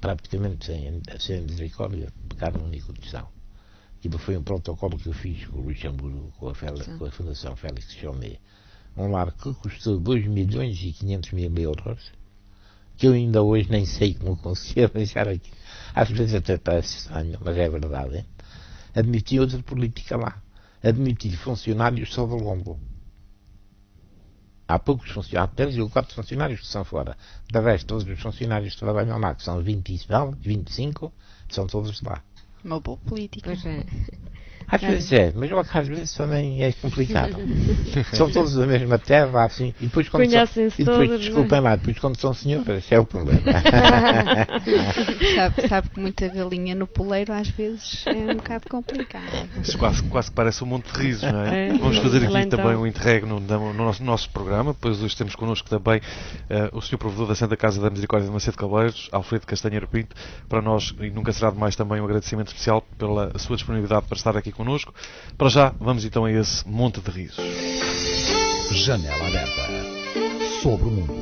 praticamente sem misericórdia, pecar no único questão. Aquilo foi um protocolo que eu fiz com o Luxemburgo, com a Fundação Félix Chaumet. Um lar que custou 2.500.000 euros, que eu ainda hoje nem sei como consegui arranjar aqui. Às vezes até parece estranho, mas é verdade. Hein? Admiti outra política lá. Admitir funcionários só do Lombo. Há poucos funcionários, há 3 ou 4 funcionários que são fora. De resto, todos os funcionários que trabalham lá, que são 25, são todos de lá. Uma boa política. Pois é. Às vezes é, mas às vezes também é complicado. São todos da mesma terra, assim, e depois quando Conhecem-se todos, desculpem lá, depois quando são senhoras, é o problema. sabe que muita galinha no poleiro às vezes é um bocado complicado. Isto quase que parece um monte de risos, não é? É. Vamos fazer aqui Então. também um interregno no nosso programa, pois hoje temos connosco também o Sr. Provedor da Santa Casa da Misericórdia de Macedo Cabeleiros, Alfredo Castanheira Pinto. Para nós, e nunca será demais também um agradecimento especial pela sua disponibilidade para estar aqui connosco. Para já, vamos então a esse monte de risos. Janela aberta sobre o mundo.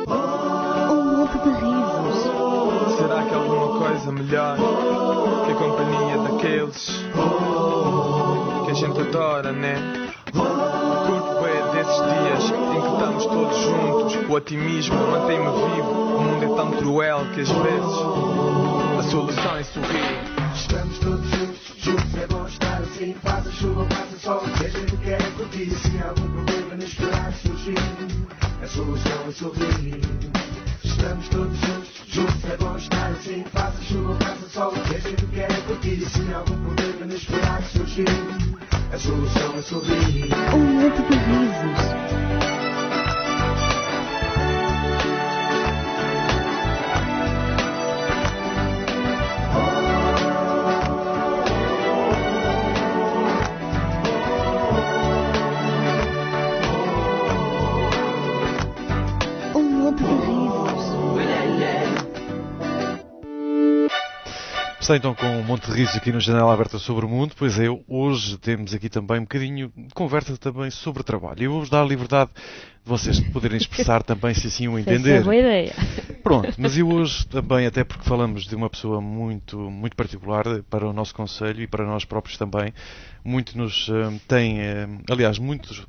Um monte de risos. Será que há alguma coisa melhor que a companhia daqueles que a gente adora, né? Curto bem desses dias em que estamos todos juntos. O otimismo mantém-me vivo. O mundo é tão cruel que às vezes a solução é sorrir. Estamos todos juntos, é bom estar assim. Passa chuva, passa sol, o que a gente quer é curtir. Se há algum problema inesperado surgir, a solução é sorrir. Estamos todos juntos, é bom estar assim. Passa chuva, passa sol, o que a gente quer é curtir. Se há algum problema inesperado surgir, a solução é sorrir. Um monte de risos. Está então com um monte de risos aqui no Janela Aberta sobre o Mundo, pois é, hoje temos aqui também um bocadinho de conversa também sobre trabalho. Eu vou-vos dar a liberdade de vocês poderem expressar também, se assim o entender. Essa é boa ideia. Pronto, mas eu hoje também, até porque falamos de uma pessoa muito, muito particular para o nosso concelho e para nós próprios também, muito nos tem, aliás, muitos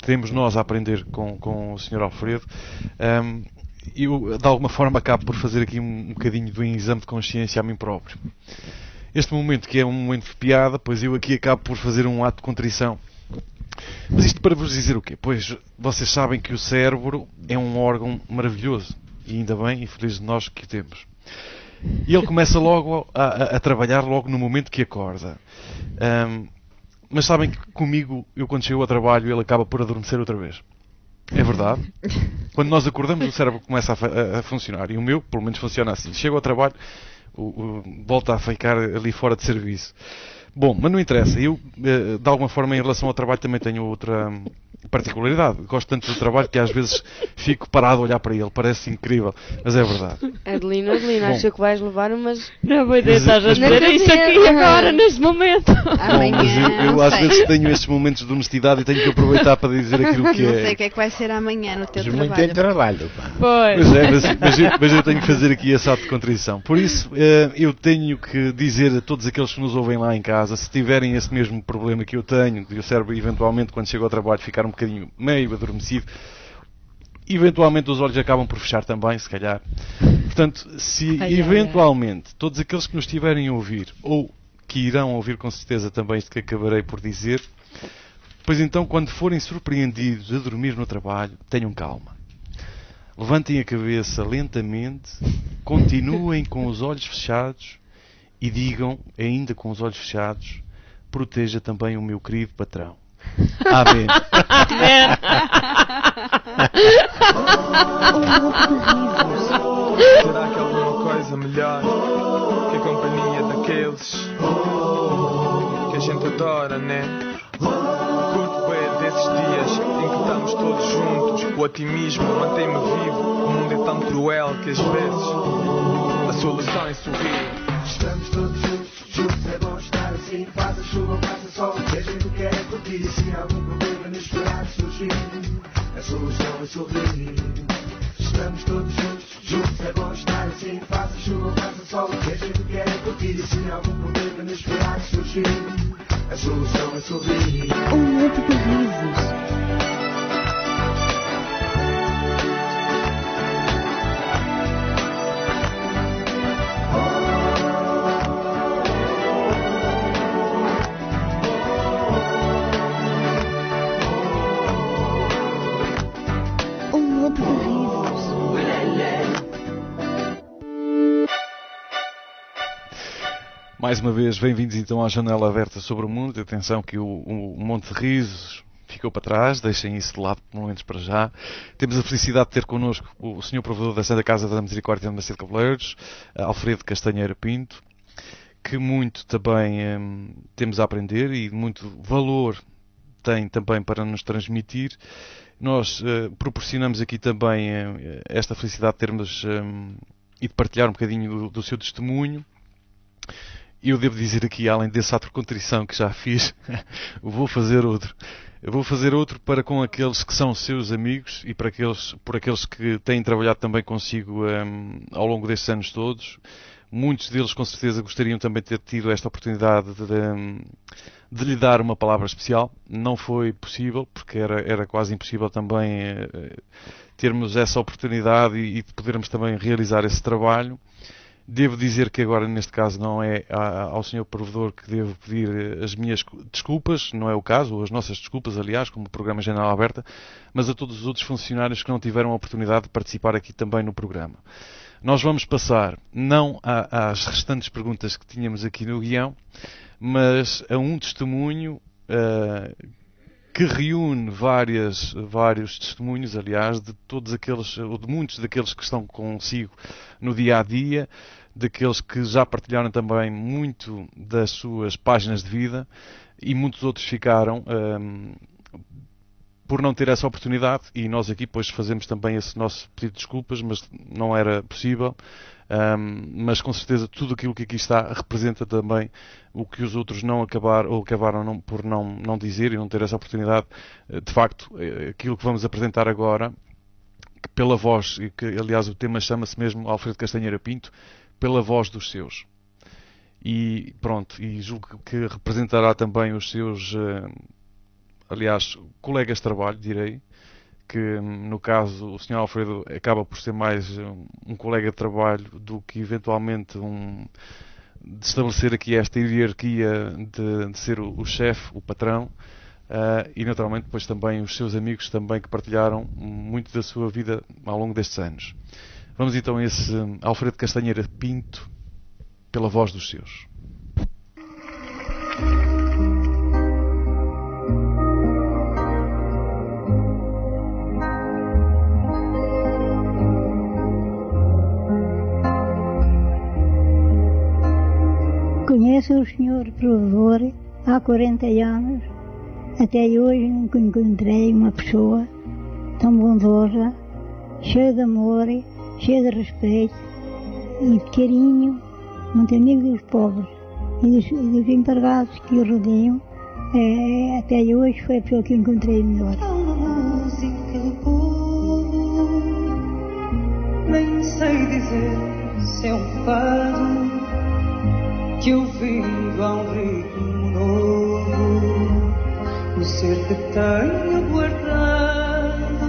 temos nós a aprender com o Sr. Alfredo. Eu, de alguma forma, acabo por fazer aqui um bocadinho de um exame de consciência a mim próprio. Este momento, que é um momento de piada, pois eu aqui acabo por fazer um ato de contrição. Mas isto para vos dizer o quê? Pois vocês sabem que o cérebro é um órgão maravilhoso, e ainda bem, e feliz de nós que o temos. E ele começa logo a trabalhar logo no momento que acorda. Mas sabem que comigo, eu quando chego ao trabalho, ele acaba por adormecer outra vez. É verdade. Quando nós acordamos, o cérebro começa a funcionar. E o meu, pelo menos, funciona assim. Chego ao trabalho, volta a ficar ali fora de serviço. Bom, mas não interessa. Eu, de alguma forma, em relação ao trabalho, também tenho outra particularidade. Gosto tanto do trabalho que às vezes fico parado a olhar para ele. Parece incrível, mas é verdade. Adelina, acho que vais levar umas... Não vou deixar a dizer isso aqui agora, neste momento. Bom, mas eu às vezes tenho estes momentos de honestidade e tenho que aproveitar para dizer aquilo que Não é. sei o que é que vai ser amanhã no teu Mas trabalho. muito em trabalho, pá. Pois. Pois é, mas eu tenho que fazer aqui esse ato de contrição. Por isso, eu tenho que dizer a todos aqueles que nos ouvem lá em casa, se tiverem esse mesmo problema que eu tenho, de o cérebro eventualmente, quando chego ao trabalho, ficar um bocadinho meio adormecido, eventualmente os olhos acabam por fechar também, se calhar. Portanto, se eventualmente todos aqueles que nos estiverem a ouvir, ou que irão ouvir com certeza também isto que acabarei por dizer, pois então, quando forem surpreendidos a dormir no trabalho, tenham calma. Levantem a cabeça lentamente, continuem com os olhos fechados e digam, ainda com os olhos fechados, proteja também o meu querido patrão. Amém. Será que há alguma coisa melhor que a companhia daqueles que a gente adora, né? Curto bem desses dias em que estamos todos juntos. O otimismo mantém-me vivo. O mundo é tão cruel que às vezes a solução é sorrir. Estamos todos juntos, é bom estar assim. Passa chuva, passa sol, o que a gente quer é curtir. E se há algum problema inesperado surgir, a solução é sorrir. Estamos todos juntos, é bom estar assim. Passa chuva, passa sol, o que a gente quer é curtir. E se há algum problema inesperado surgir, a solução é sorrir. Um monte de risos. Mais uma vez, bem-vindos então à Janela Aberta sobre o Mundo. Atenção que o Monte de Risos ficou para trás, deixem isso de lado por momentos para já. Temos a felicidade de ter connosco o Sr. Provedor da Santa Casa da Misericórdia de Macedo Cavaleiros, Alfredo Castanheira Pinto, que muito também temos a aprender e muito valor tem também para nos transmitir. Nós proporcionamos aqui também esta felicidade de termos e de partilhar um bocadinho do seu testemunho. Eu devo dizer aqui, além desse ato de contrição que já fiz, vou fazer outro para com aqueles que são seus amigos e por aqueles que têm trabalhado também consigo ao longo destes anos todos. Muitos deles, com certeza, gostariam também de ter tido esta oportunidade de lhe dar uma palavra especial. Não foi possível, porque era quase impossível também termos essa oportunidade e de podermos também realizar esse trabalho. Devo dizer que agora, neste caso, não é ao Sr. Provedor que devo pedir as minhas desculpas, não é o caso, ou as nossas desculpas, aliás, como o programa Janela Aberta, mas a todos os outros funcionários que não tiveram a oportunidade de participar aqui também no programa. Nós vamos passar, não às restantes perguntas que tínhamos aqui no guião, mas a um testemunho que reúne vários testemunhos, aliás, de todos aqueles, ou de muitos daqueles que estão consigo no dia a dia, daqueles que já partilharam também muito das suas páginas de vida, e muitos outros ficaram por não ter essa oportunidade, e nós aqui depois fazemos também esse nosso pedido de desculpas, mas não era possível. Mas com certeza tudo aquilo que aqui está representa também o que os outros não acabaram, ou acabaram por não dizer e não ter essa oportunidade. De facto, aquilo que vamos apresentar agora, que pela voz, e que aliás o tema chama-se mesmo Alfredo Castanheira Pinto, pela voz dos seus. E pronto, e julgo que representará também os seus, aliás, colegas de trabalho, direi, que no caso o Sr. Alfredo acaba por ser mais um colega de trabalho do que eventualmente de estabelecer aqui esta hierarquia de ser o chefe, o patrão, e naturalmente depois também os seus amigos também que partilharam muito da sua vida ao longo destes anos. Vamos então a esse Alfredo Castanheira Pinto, pela voz dos seus. Conheço o Sr. Provedor há 40 anos. Até hoje nunca encontrei uma pessoa tão bondosa, cheia de amor, cheia de respeito e de carinho, muito amigo dos pobres e dos empregados que o rodeiam. Até hoje foi a pessoa que encontrei melhor. Nem sei dizer se é um fado que ouvindo a um ritmo novo, o ser que tenho guardado,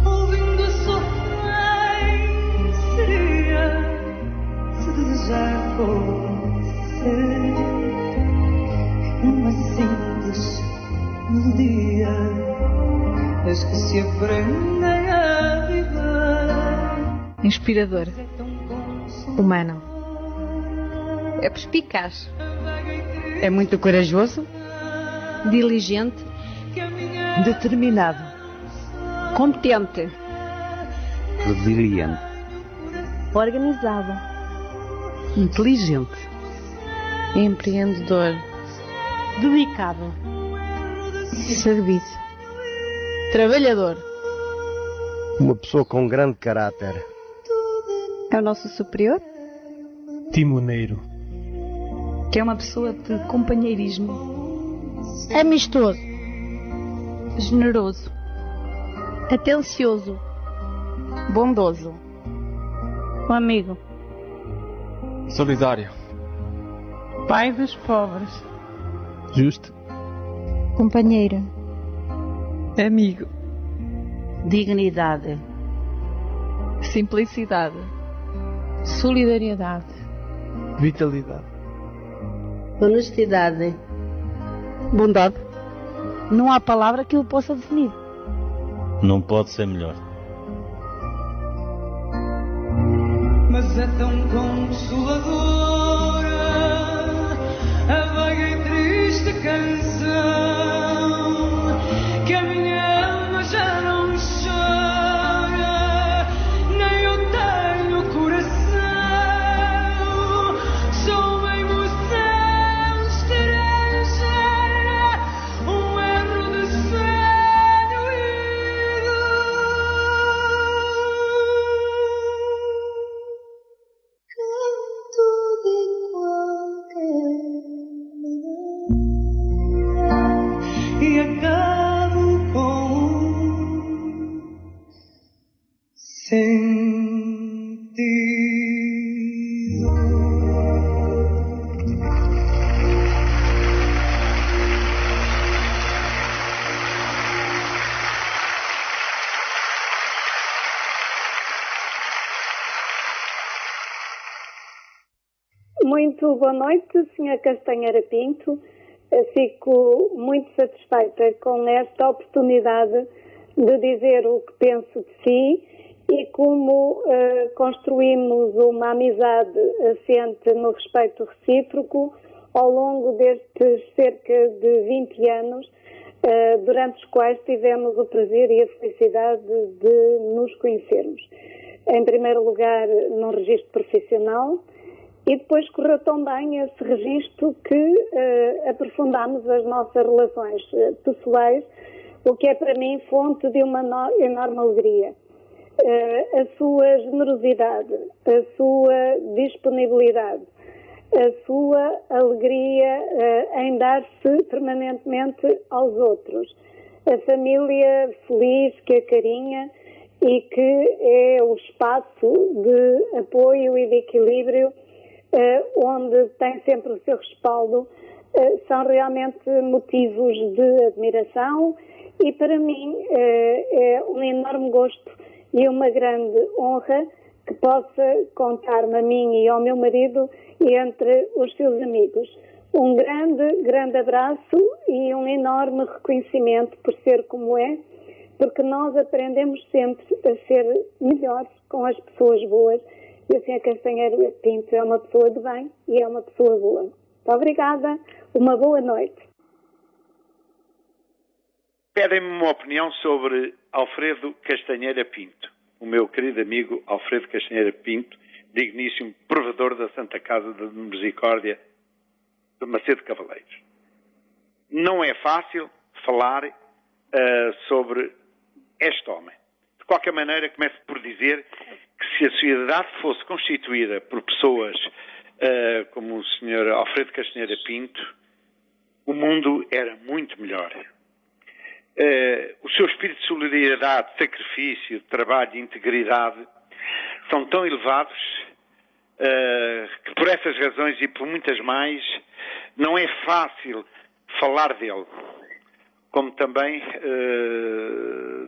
ouvindo a sofrer, seria se desejar fosse uma simples melodia, mas que se aprendem a viver. Inspirador, humano. É perspicaz. É muito corajoso. Diligente. Determinado. Competente. Resiliente. Organizado. Inteligente. Empreendedor. Dedicado. Serviço. Trabalhador. Uma pessoa com grande caráter. É o nosso superior? Timoneiro. Que é uma pessoa de companheirismo. Amistoso. Generoso. Atencioso. Bondoso. Um amigo. Solidário. Pai dos pobres. Justo. Companheiro. Amigo. Dignidade. Simplicidade. Solidariedade. Vitalidade. Honestidade. Bondade. Não há palavra que o possa definir. Não pode ser melhor. Mas é tão consoladora canção que a minha alma já não chora, nem eu tenho coração, sou uma emoção estrangeira, um erro de sonho ido. Canto de qualquer maneira e acabo com sentido. Muito boa noite, Sra. Castanheira Pinto. Fico muito satisfeita com esta oportunidade de dizer o que penso de si e como construímos uma amizade assente no respeito recíproco ao longo destes cerca de 20 anos, durante os quais tivemos o prazer e a felicidade de nos conhecermos. Em primeiro lugar, num registro profissional, e depois correu tão bem esse registro que aprofundámos as nossas relações pessoais, o que é para mim fonte de uma enorme alegria. A sua generosidade, a sua disponibilidade, a sua alegria em dar-se permanentemente aos outros, a família feliz que acarinha e que é o espaço de apoio e de equilíbrio onde tem sempre o seu respaldo, são realmente motivos de admiração e para mim é um enorme gosto e uma grande honra que possa contar-me a mim e ao meu marido e entre os seus amigos. Um grande abraço e um enorme reconhecimento por ser como é, porque nós aprendemos sempre a ser melhores com as pessoas boas. E a Sra. Castanheira Pinto é uma pessoa de bem e é uma pessoa boa. Muito obrigada, uma boa noite. Pedem-me uma opinião sobre Alfredo Castanheira Pinto, o meu querido amigo Alfredo Castanheira Pinto, digníssimo provedor da Santa Casa de Misericórdia de Macedo Cavaleiros. Não é fácil falar sobre este homem. De qualquer maneira, começo por dizer que se a sociedade fosse constituída por pessoas como o Sr. Alfredo Castanheira Pinto, o mundo era muito melhor. O seu espírito de solidariedade, de sacrifício, de trabalho, de integridade são tão elevados que por essas razões e por muitas mais não é fácil falar dele. Como também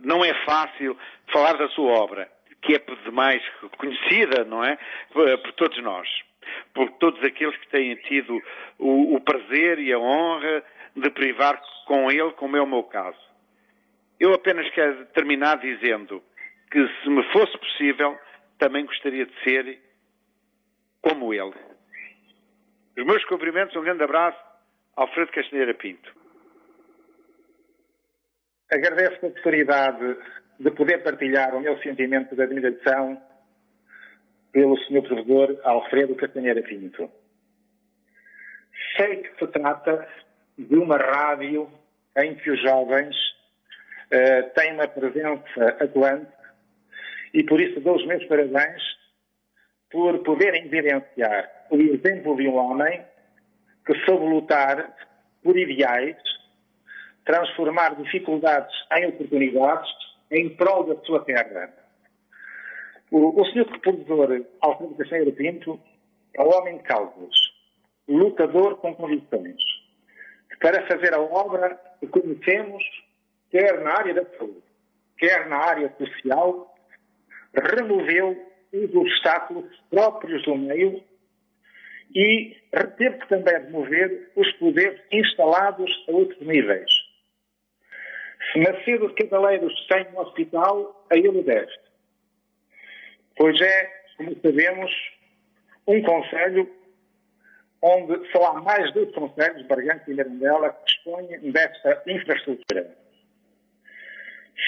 não é fácil falar da sua obra, que é por demais conhecida, não é? Por todos nós. Por todos aqueles que têm tido o prazer e a honra de privar com ele, como é o meu caso. Eu apenas quero terminar dizendo que, se me fosse possível, também gostaria de ser como ele. Os meus cumprimentos, um grande abraço, Alfredo Castanheira Pinto. Agradeço a oportunidade de poder partilhar o meu sentimento de admiração pelo Sr. Provedor Alfredo Castanheira Pinto. Sei que se trata de uma rádio em que os jovens têm uma presença atuante e por isso dou os meus parabéns por poderem evidenciar o exemplo de um homem que soube lutar por ideais, transformar dificuldades em oportunidades em prol da sua terra. O Sr. Provedor Alfredo Castanheira Pinto é um homem de causas, lutador com convicções, que para fazer a obra que conhecemos, quer na área da saúde, quer na área social, removeu os obstáculos próprios do meio e teve que também remover os poderes instalados a outros níveis. Se Macedo de Cavaleiros tem um hospital, a ele deve. Pois é, como sabemos, um concelho onde só há mais 2 concelhos, Bargança e Mirandela, que dispõem desta infraestrutura.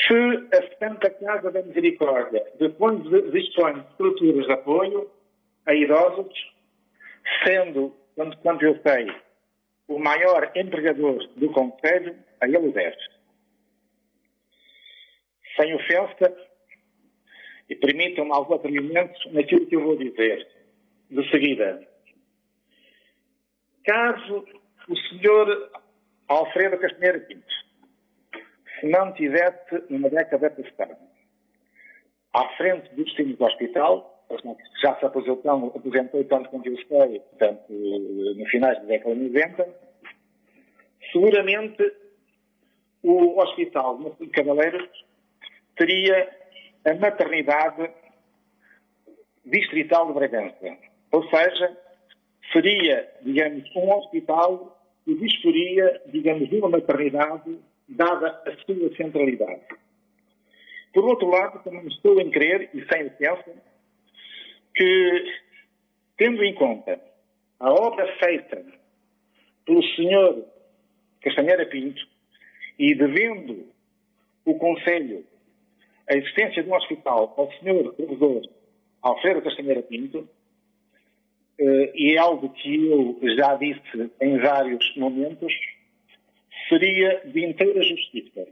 Se a Santa Casa da Misericórdia dispõe de estruturas de apoio a idosos, sendo, quanto eu sei, o maior empregador do concelho, a ele deve. Sem ofensa, e permitam-me alguns atrimimentos naquilo que eu vou dizer. De seguida, caso o Sr. Alfredo Castanheira Pinto se não tivesse, numa década passada, à frente do destino do hospital, já se aposentou tanto quanto eu sei, portanto, no finais da década de 90, seguramente o Hospital de Cavaleiros teria a maternidade distrital de Bragança. Ou seja, seria, digamos, um hospital que disporia, digamos, de uma maternidade dada a sua centralidade. Por outro lado, também estou em crer, e sem licença, que, tendo em conta a obra feita pelo Sr. Castanheira Pinto e devendo o Conselho a existência de um hospital ao Sr. Provedor Alfredo Castanheira Pinto, e é algo que eu já disse em vários momentos, seria de inteira justiça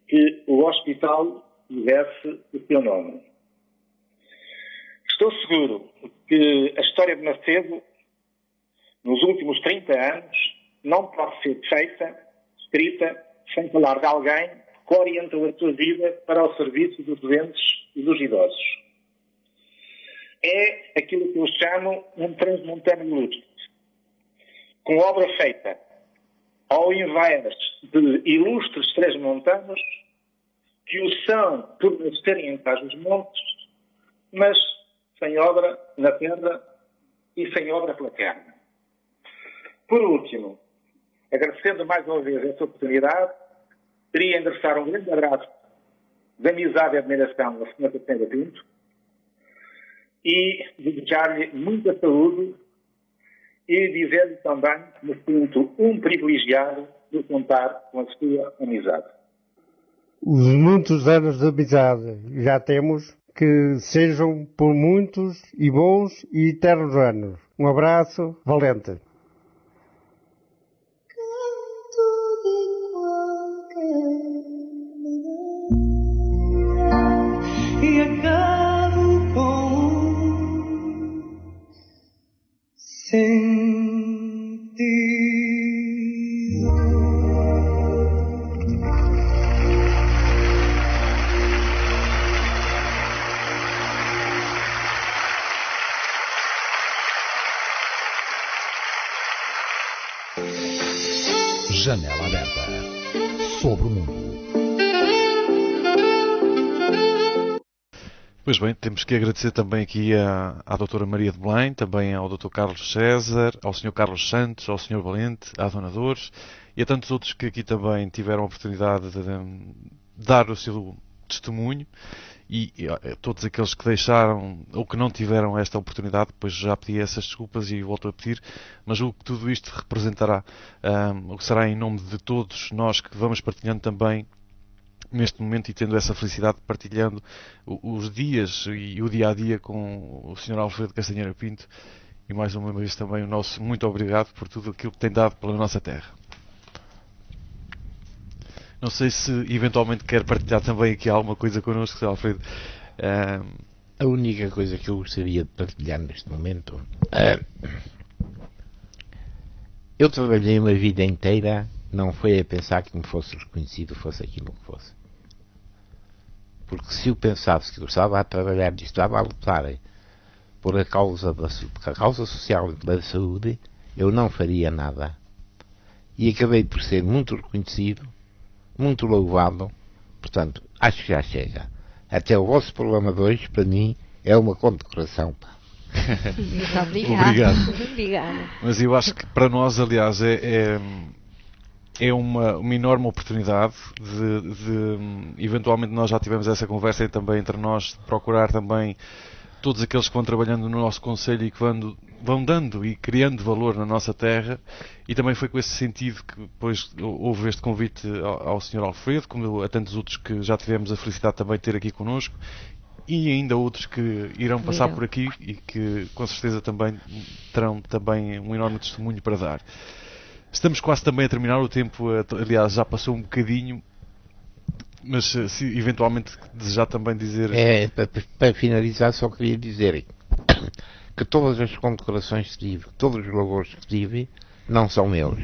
que o hospital tivesse o seu nome. Estou seguro que a história de Macedo, nos últimos 30 anos, não pode ser feita, escrita, sem falar de alguém que orientou a sua vida para o serviço dos doentes e dos idosos. É aquilo que eu chamo um transmontano ilustre, com obra feita ao invés de ilustres transmontanos que o são por nascerem em trás dos montes, mas sem obra na terra e sem obra pela carne. Por último, agradecendo mais uma vez esta oportunidade, queria endereçar um grande abraço de amizade e admiração ao Sr. Castanheira Pinto e desejar-lhe muita saúde e dizer-lhe também que me sinto um privilegiado de contar com a sua amizade. Os muitos anos de amizade já temos, que sejam por muitos e bons e eternos anos. Um abraço valente. E acabo com Janela aberta sobre o mundo. Pois bem, temos que agradecer também aqui à doutora Maria de Belém, também ao Dr. Carlos César, ao Sr. Carlos Santos, ao Sr. Valente, à Dona Dores e a tantos outros que aqui também tiveram a oportunidade de dar o seu testemunho e a todos aqueles que deixaram ou que não tiveram esta oportunidade, depois já pedi essas desculpas e volto a pedir, mas o que tudo isto representará, o que será em nome de todos nós que vamos partilhando também neste momento e tendo essa felicidade, partilhando os dias e o dia-a-dia com o Sr. Alfredo Castanheira Pinto e mais uma vez também o nosso muito obrigado por tudo aquilo que tem dado pela nossa terra. Não sei se eventualmente quer partilhar também aqui alguma coisa connosco, Sr. Alfredo. A única coisa que eu gostaria de partilhar neste momento, eu trabalhei uma vida inteira, não foi a pensar que me fosse reconhecido, fosse aquilo que fosse. Porque se eu pensasse que eu estava a trabalhar e estava a lutar por a causa social da saúde, eu não faria nada. E acabei por ser muito reconhecido, muito louvado, portanto, acho que já chega. Até o vosso programa 2, para mim, é uma condecoração. Muito obrigado. Obrigada. Mas eu acho que para nós, aliás, é uma enorme oportunidade de eventualmente nós já tivemos essa conversa também entre nós, de procurar também todos aqueles que vão trabalhando no nosso Conselho e que vão dando e criando valor na nossa terra, e também foi com esse sentido que depois houve este convite ao Sr. Alfredo, como a tantos outros que já tivemos a felicidade também de ter aqui connosco, e ainda outros que irão passar por aqui e que com certeza também terão também um enorme testemunho para dar. Estamos quase também a terminar o tempo, aliás já passou um bocadinho, mas se eventualmente desejar também dizer... Para finalizar, só queria dizer que todas as condecorações que tive, todos os louvores que tive, não são meus.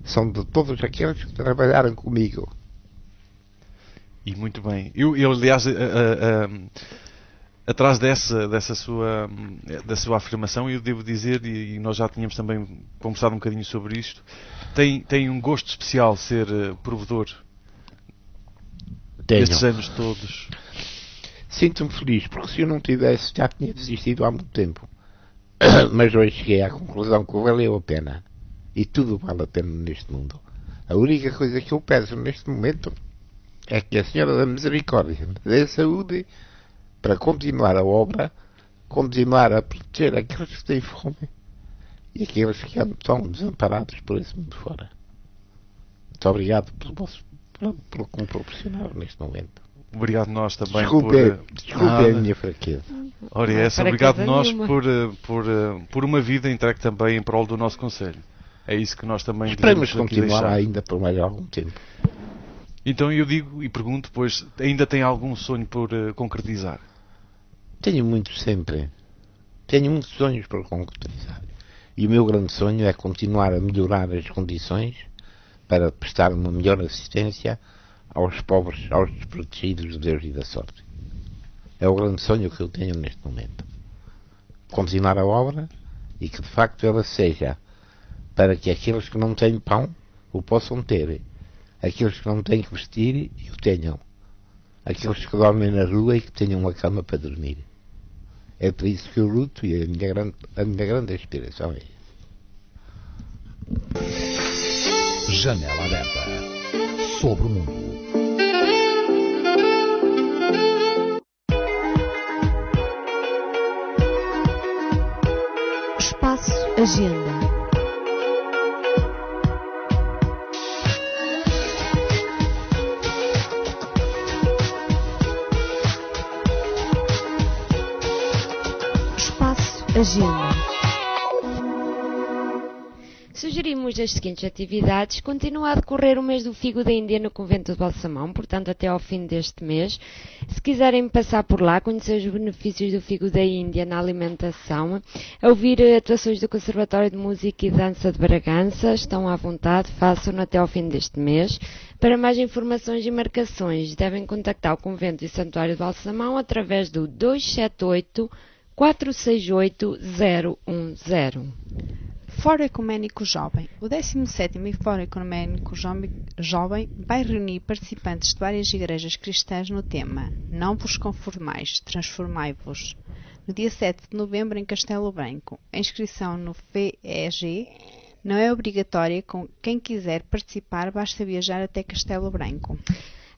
São de todos aqueles que trabalharam comigo. E muito bem. Eu aliás, atrás dessa sua afirmação, eu devo dizer, e nós já tínhamos também conversado um bocadinho sobre isto, tem um gosto especial ser provedor destes anos todos. Sinto-me feliz, porque se eu não tivesse, já tinha desistido há muito tempo. Mas hoje cheguei à conclusão que valeu a pena. E tudo vale a pena neste mundo. A única coisa que eu peço neste momento é que a Senhora da Misericórdia me dê saúde para continuar a obra, continuar a proteger aqueles que têm fome e aqueles que estão desamparados por esse mundo fora. Muito obrigado pelo que me proporcionaram neste momento. Obrigado nós também Desculpe a minha fraqueza. Ora, obrigado nós por uma vida entregue também em prol do nosso Conselho. É isso que nós também esperamos continuar ainda por mais algum tempo. Então eu digo e pergunto, pois, ainda tem algum sonho por concretizar? Tenho muitos sempre. Tenho muitos sonhos por concretizar. E o meu grande sonho é continuar a melhorar as condições para prestar uma melhor assistência aos pobres, aos desprotegidos de Deus e da sorte. É o grande sonho que eu tenho neste momento. Continuar a obra e que de facto ela seja para que aqueles que não têm pão o possam ter. Aqueles que não têm que vestir e o tenham. Aqueles que dormem na rua e que tenham uma cama para dormir. É por isso que eu luto e a minha grande aspiração é essa. Janela aberta sobre o mundo. Espaço Agenda. Agenda. Sugerimos as seguintes atividades. Continua a decorrer o mês do Figo da Índia no Convento de Balsamão, portanto até ao fim deste mês. Se quiserem passar por lá, conhecer os benefícios do Figo da Índia na alimentação, ouvir atuações do Conservatório de Música e Dança de Bragança, estão à vontade, façam-no até ao fim deste mês. Para mais informações e marcações, devem contactar o Convento e Santuário de Balsamão através do 278 468-010. Fórum Ecuménico Jovem. O 17º Fórum Ecuménico Jovem vai reunir participantes de várias igrejas cristãs no tema Não vos conformais, transformai-vos. No dia 7 de novembro em Castelo Branco. A inscrição no FEG não é obrigatória. Com quem quiser participar, basta viajar até Castelo Branco.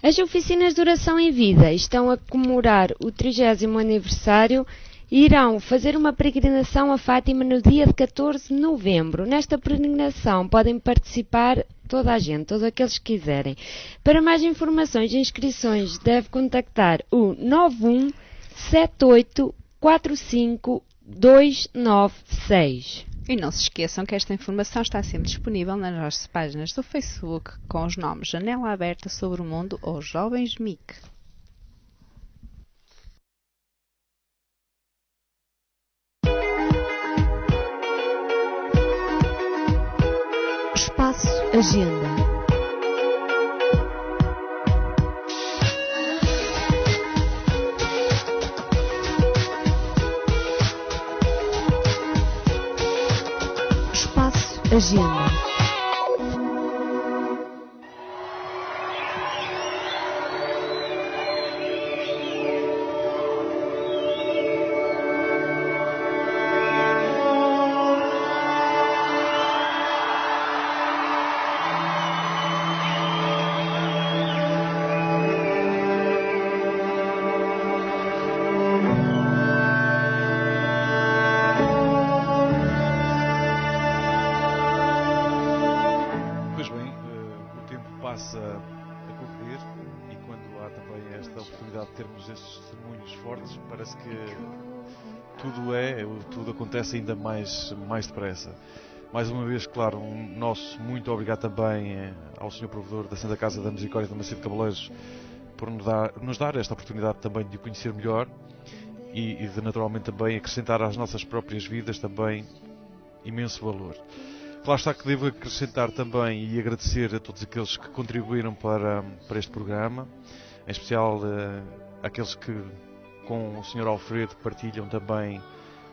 As oficinas de oração em vida estão a comemorar o 30º aniversário e irão fazer uma peregrinação a Fátima no dia de 14 de novembro. Nesta peregrinação podem participar toda a gente, todos aqueles que quiserem. Para mais informações e inscrições, deve contactar o 917845296. E não se esqueçam que esta informação está sempre disponível nas nossas páginas do Facebook com os nomes Janela Aberta sobre o Mundo ou Jovens MIC. Espaço Agenda. Espaço Agenda. começa a correr e quando há também esta oportunidade de termos estes testemunhos fortes, parece que tudo acontece ainda mais depressa. Mais uma vez, claro, um nosso muito obrigado também ao Sr. Provedor da Santa Casa da Misericórdia de Macedo Cabeleiros por nos dar esta oportunidade também de o conhecer melhor e de naturalmente também acrescentar às nossas próprias vidas também imenso valor. Claro está que devo acrescentar também e agradecer a todos aqueles que contribuíram para este programa, em especial aqueles que com o Sr. Alfredo partilham também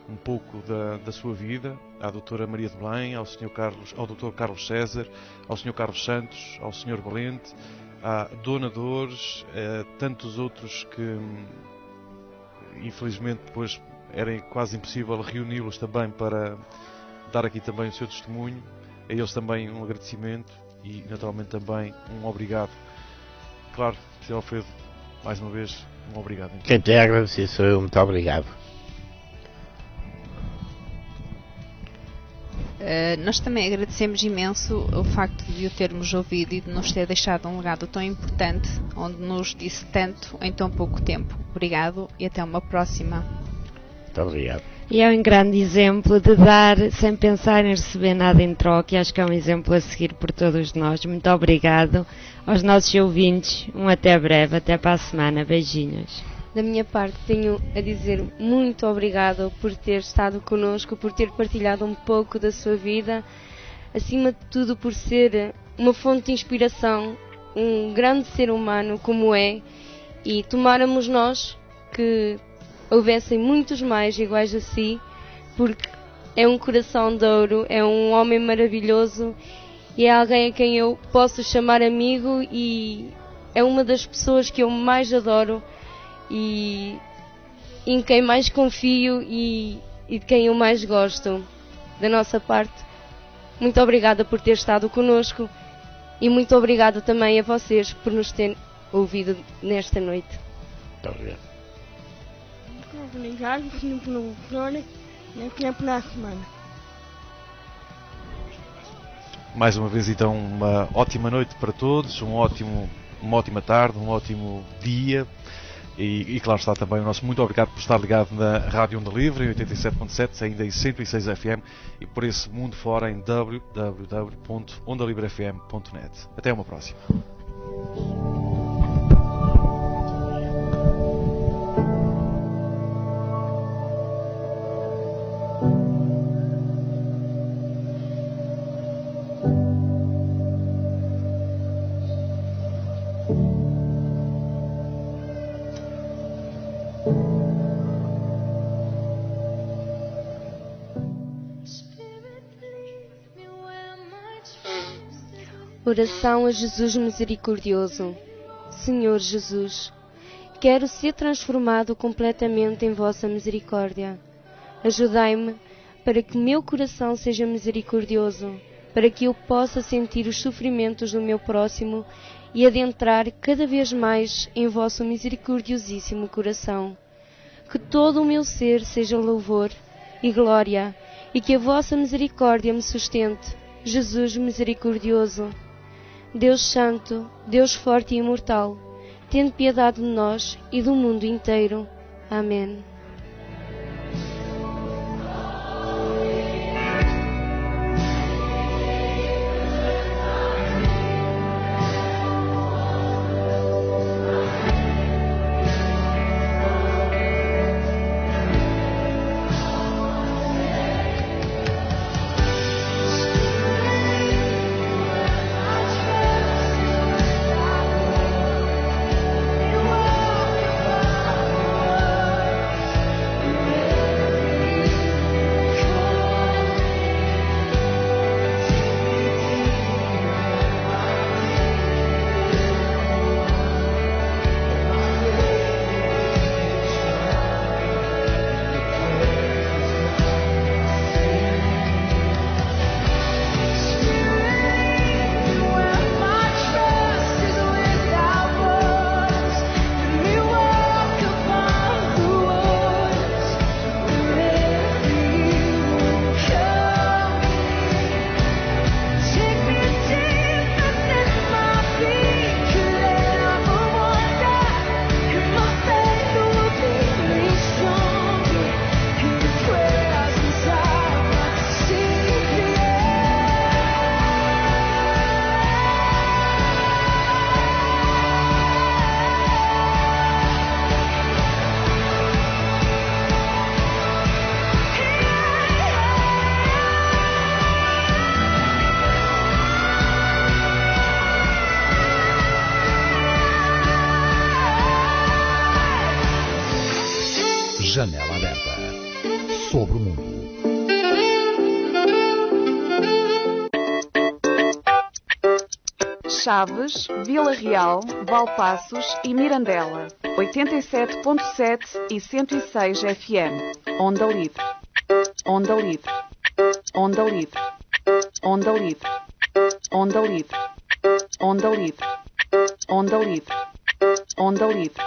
um pouco da sua vida, à doutora Maria de Belém, ao Dr. Carlos César, ao Sr. Carlos Santos, ao Sr. Valente, à Dona Dores, a tantos outros que infelizmente depois era quase impossível reuni-los também para dar aqui também o seu testemunho. A eles também um agradecimento e naturalmente também um obrigado. Claro, Sr. Alfredo, mais uma vez um obrigado. Então. Quem tem a agradecer sou eu, muito obrigado. Nós também agradecemos imenso o facto de o termos ouvido e de nos ter deixado um legado tão importante, onde nos disse tanto em tão pouco tempo. Obrigado e até uma próxima. Muito obrigado. E é um grande exemplo de dar sem pensar em receber nada em troca, e acho que é um exemplo a seguir por todos nós. Muito obrigado aos nossos ouvintes, até breve, até para a semana, beijinhos. Da minha parte tenho a dizer muito obrigado por ter estado connosco, por ter partilhado um pouco da sua vida, acima de tudo por ser uma fonte de inspiração, um grande ser humano como é, e tomáramos nós que houvessem muitos mais iguais a si, porque é um coração de ouro, é um homem maravilhoso e é alguém a quem eu posso chamar amigo e é uma das pessoas que eu mais adoro e em quem mais confio e de quem eu mais gosto. Da nossa parte, muito obrigada por ter estado connosco e muito obrigada também a vocês por nos terem ouvido nesta noite. Muito obrigado. Obrigado pelo programa e até para a semana. Mais uma vez então uma ótima noite para todos, uma ótima tarde, um ótimo dia e claro está também o nosso muito obrigado por estar ligado na Rádio Onda Livre em 87.7, ainda em 106 FM e por esse mundo fora em www.ondalibrefm.net. Até uma próxima. Oração a Jesus misericordioso. Senhor Jesus, quero ser transformado completamente em vossa misericórdia. Ajudai-me para que meu coração seja misericordioso, para que eu possa sentir os sofrimentos do meu próximo e adentrar cada vez mais em vosso misericordiosíssimo coração. Que todo o meu ser seja louvor e glória, e que a vossa misericórdia me sustente. Jesus misericordioso, Deus Santo, Deus forte e imortal, tende piedade de nós e do mundo inteiro. Amém. Janela aberta sobre o mundo. Chaves, Vila Real, Valpaços e Mirandela. 87.7 e 106 FM. Onda livre. Onda livre. Onda livre. Onda livre. Onda livre. Onda livre. Onda livre. Onda livre.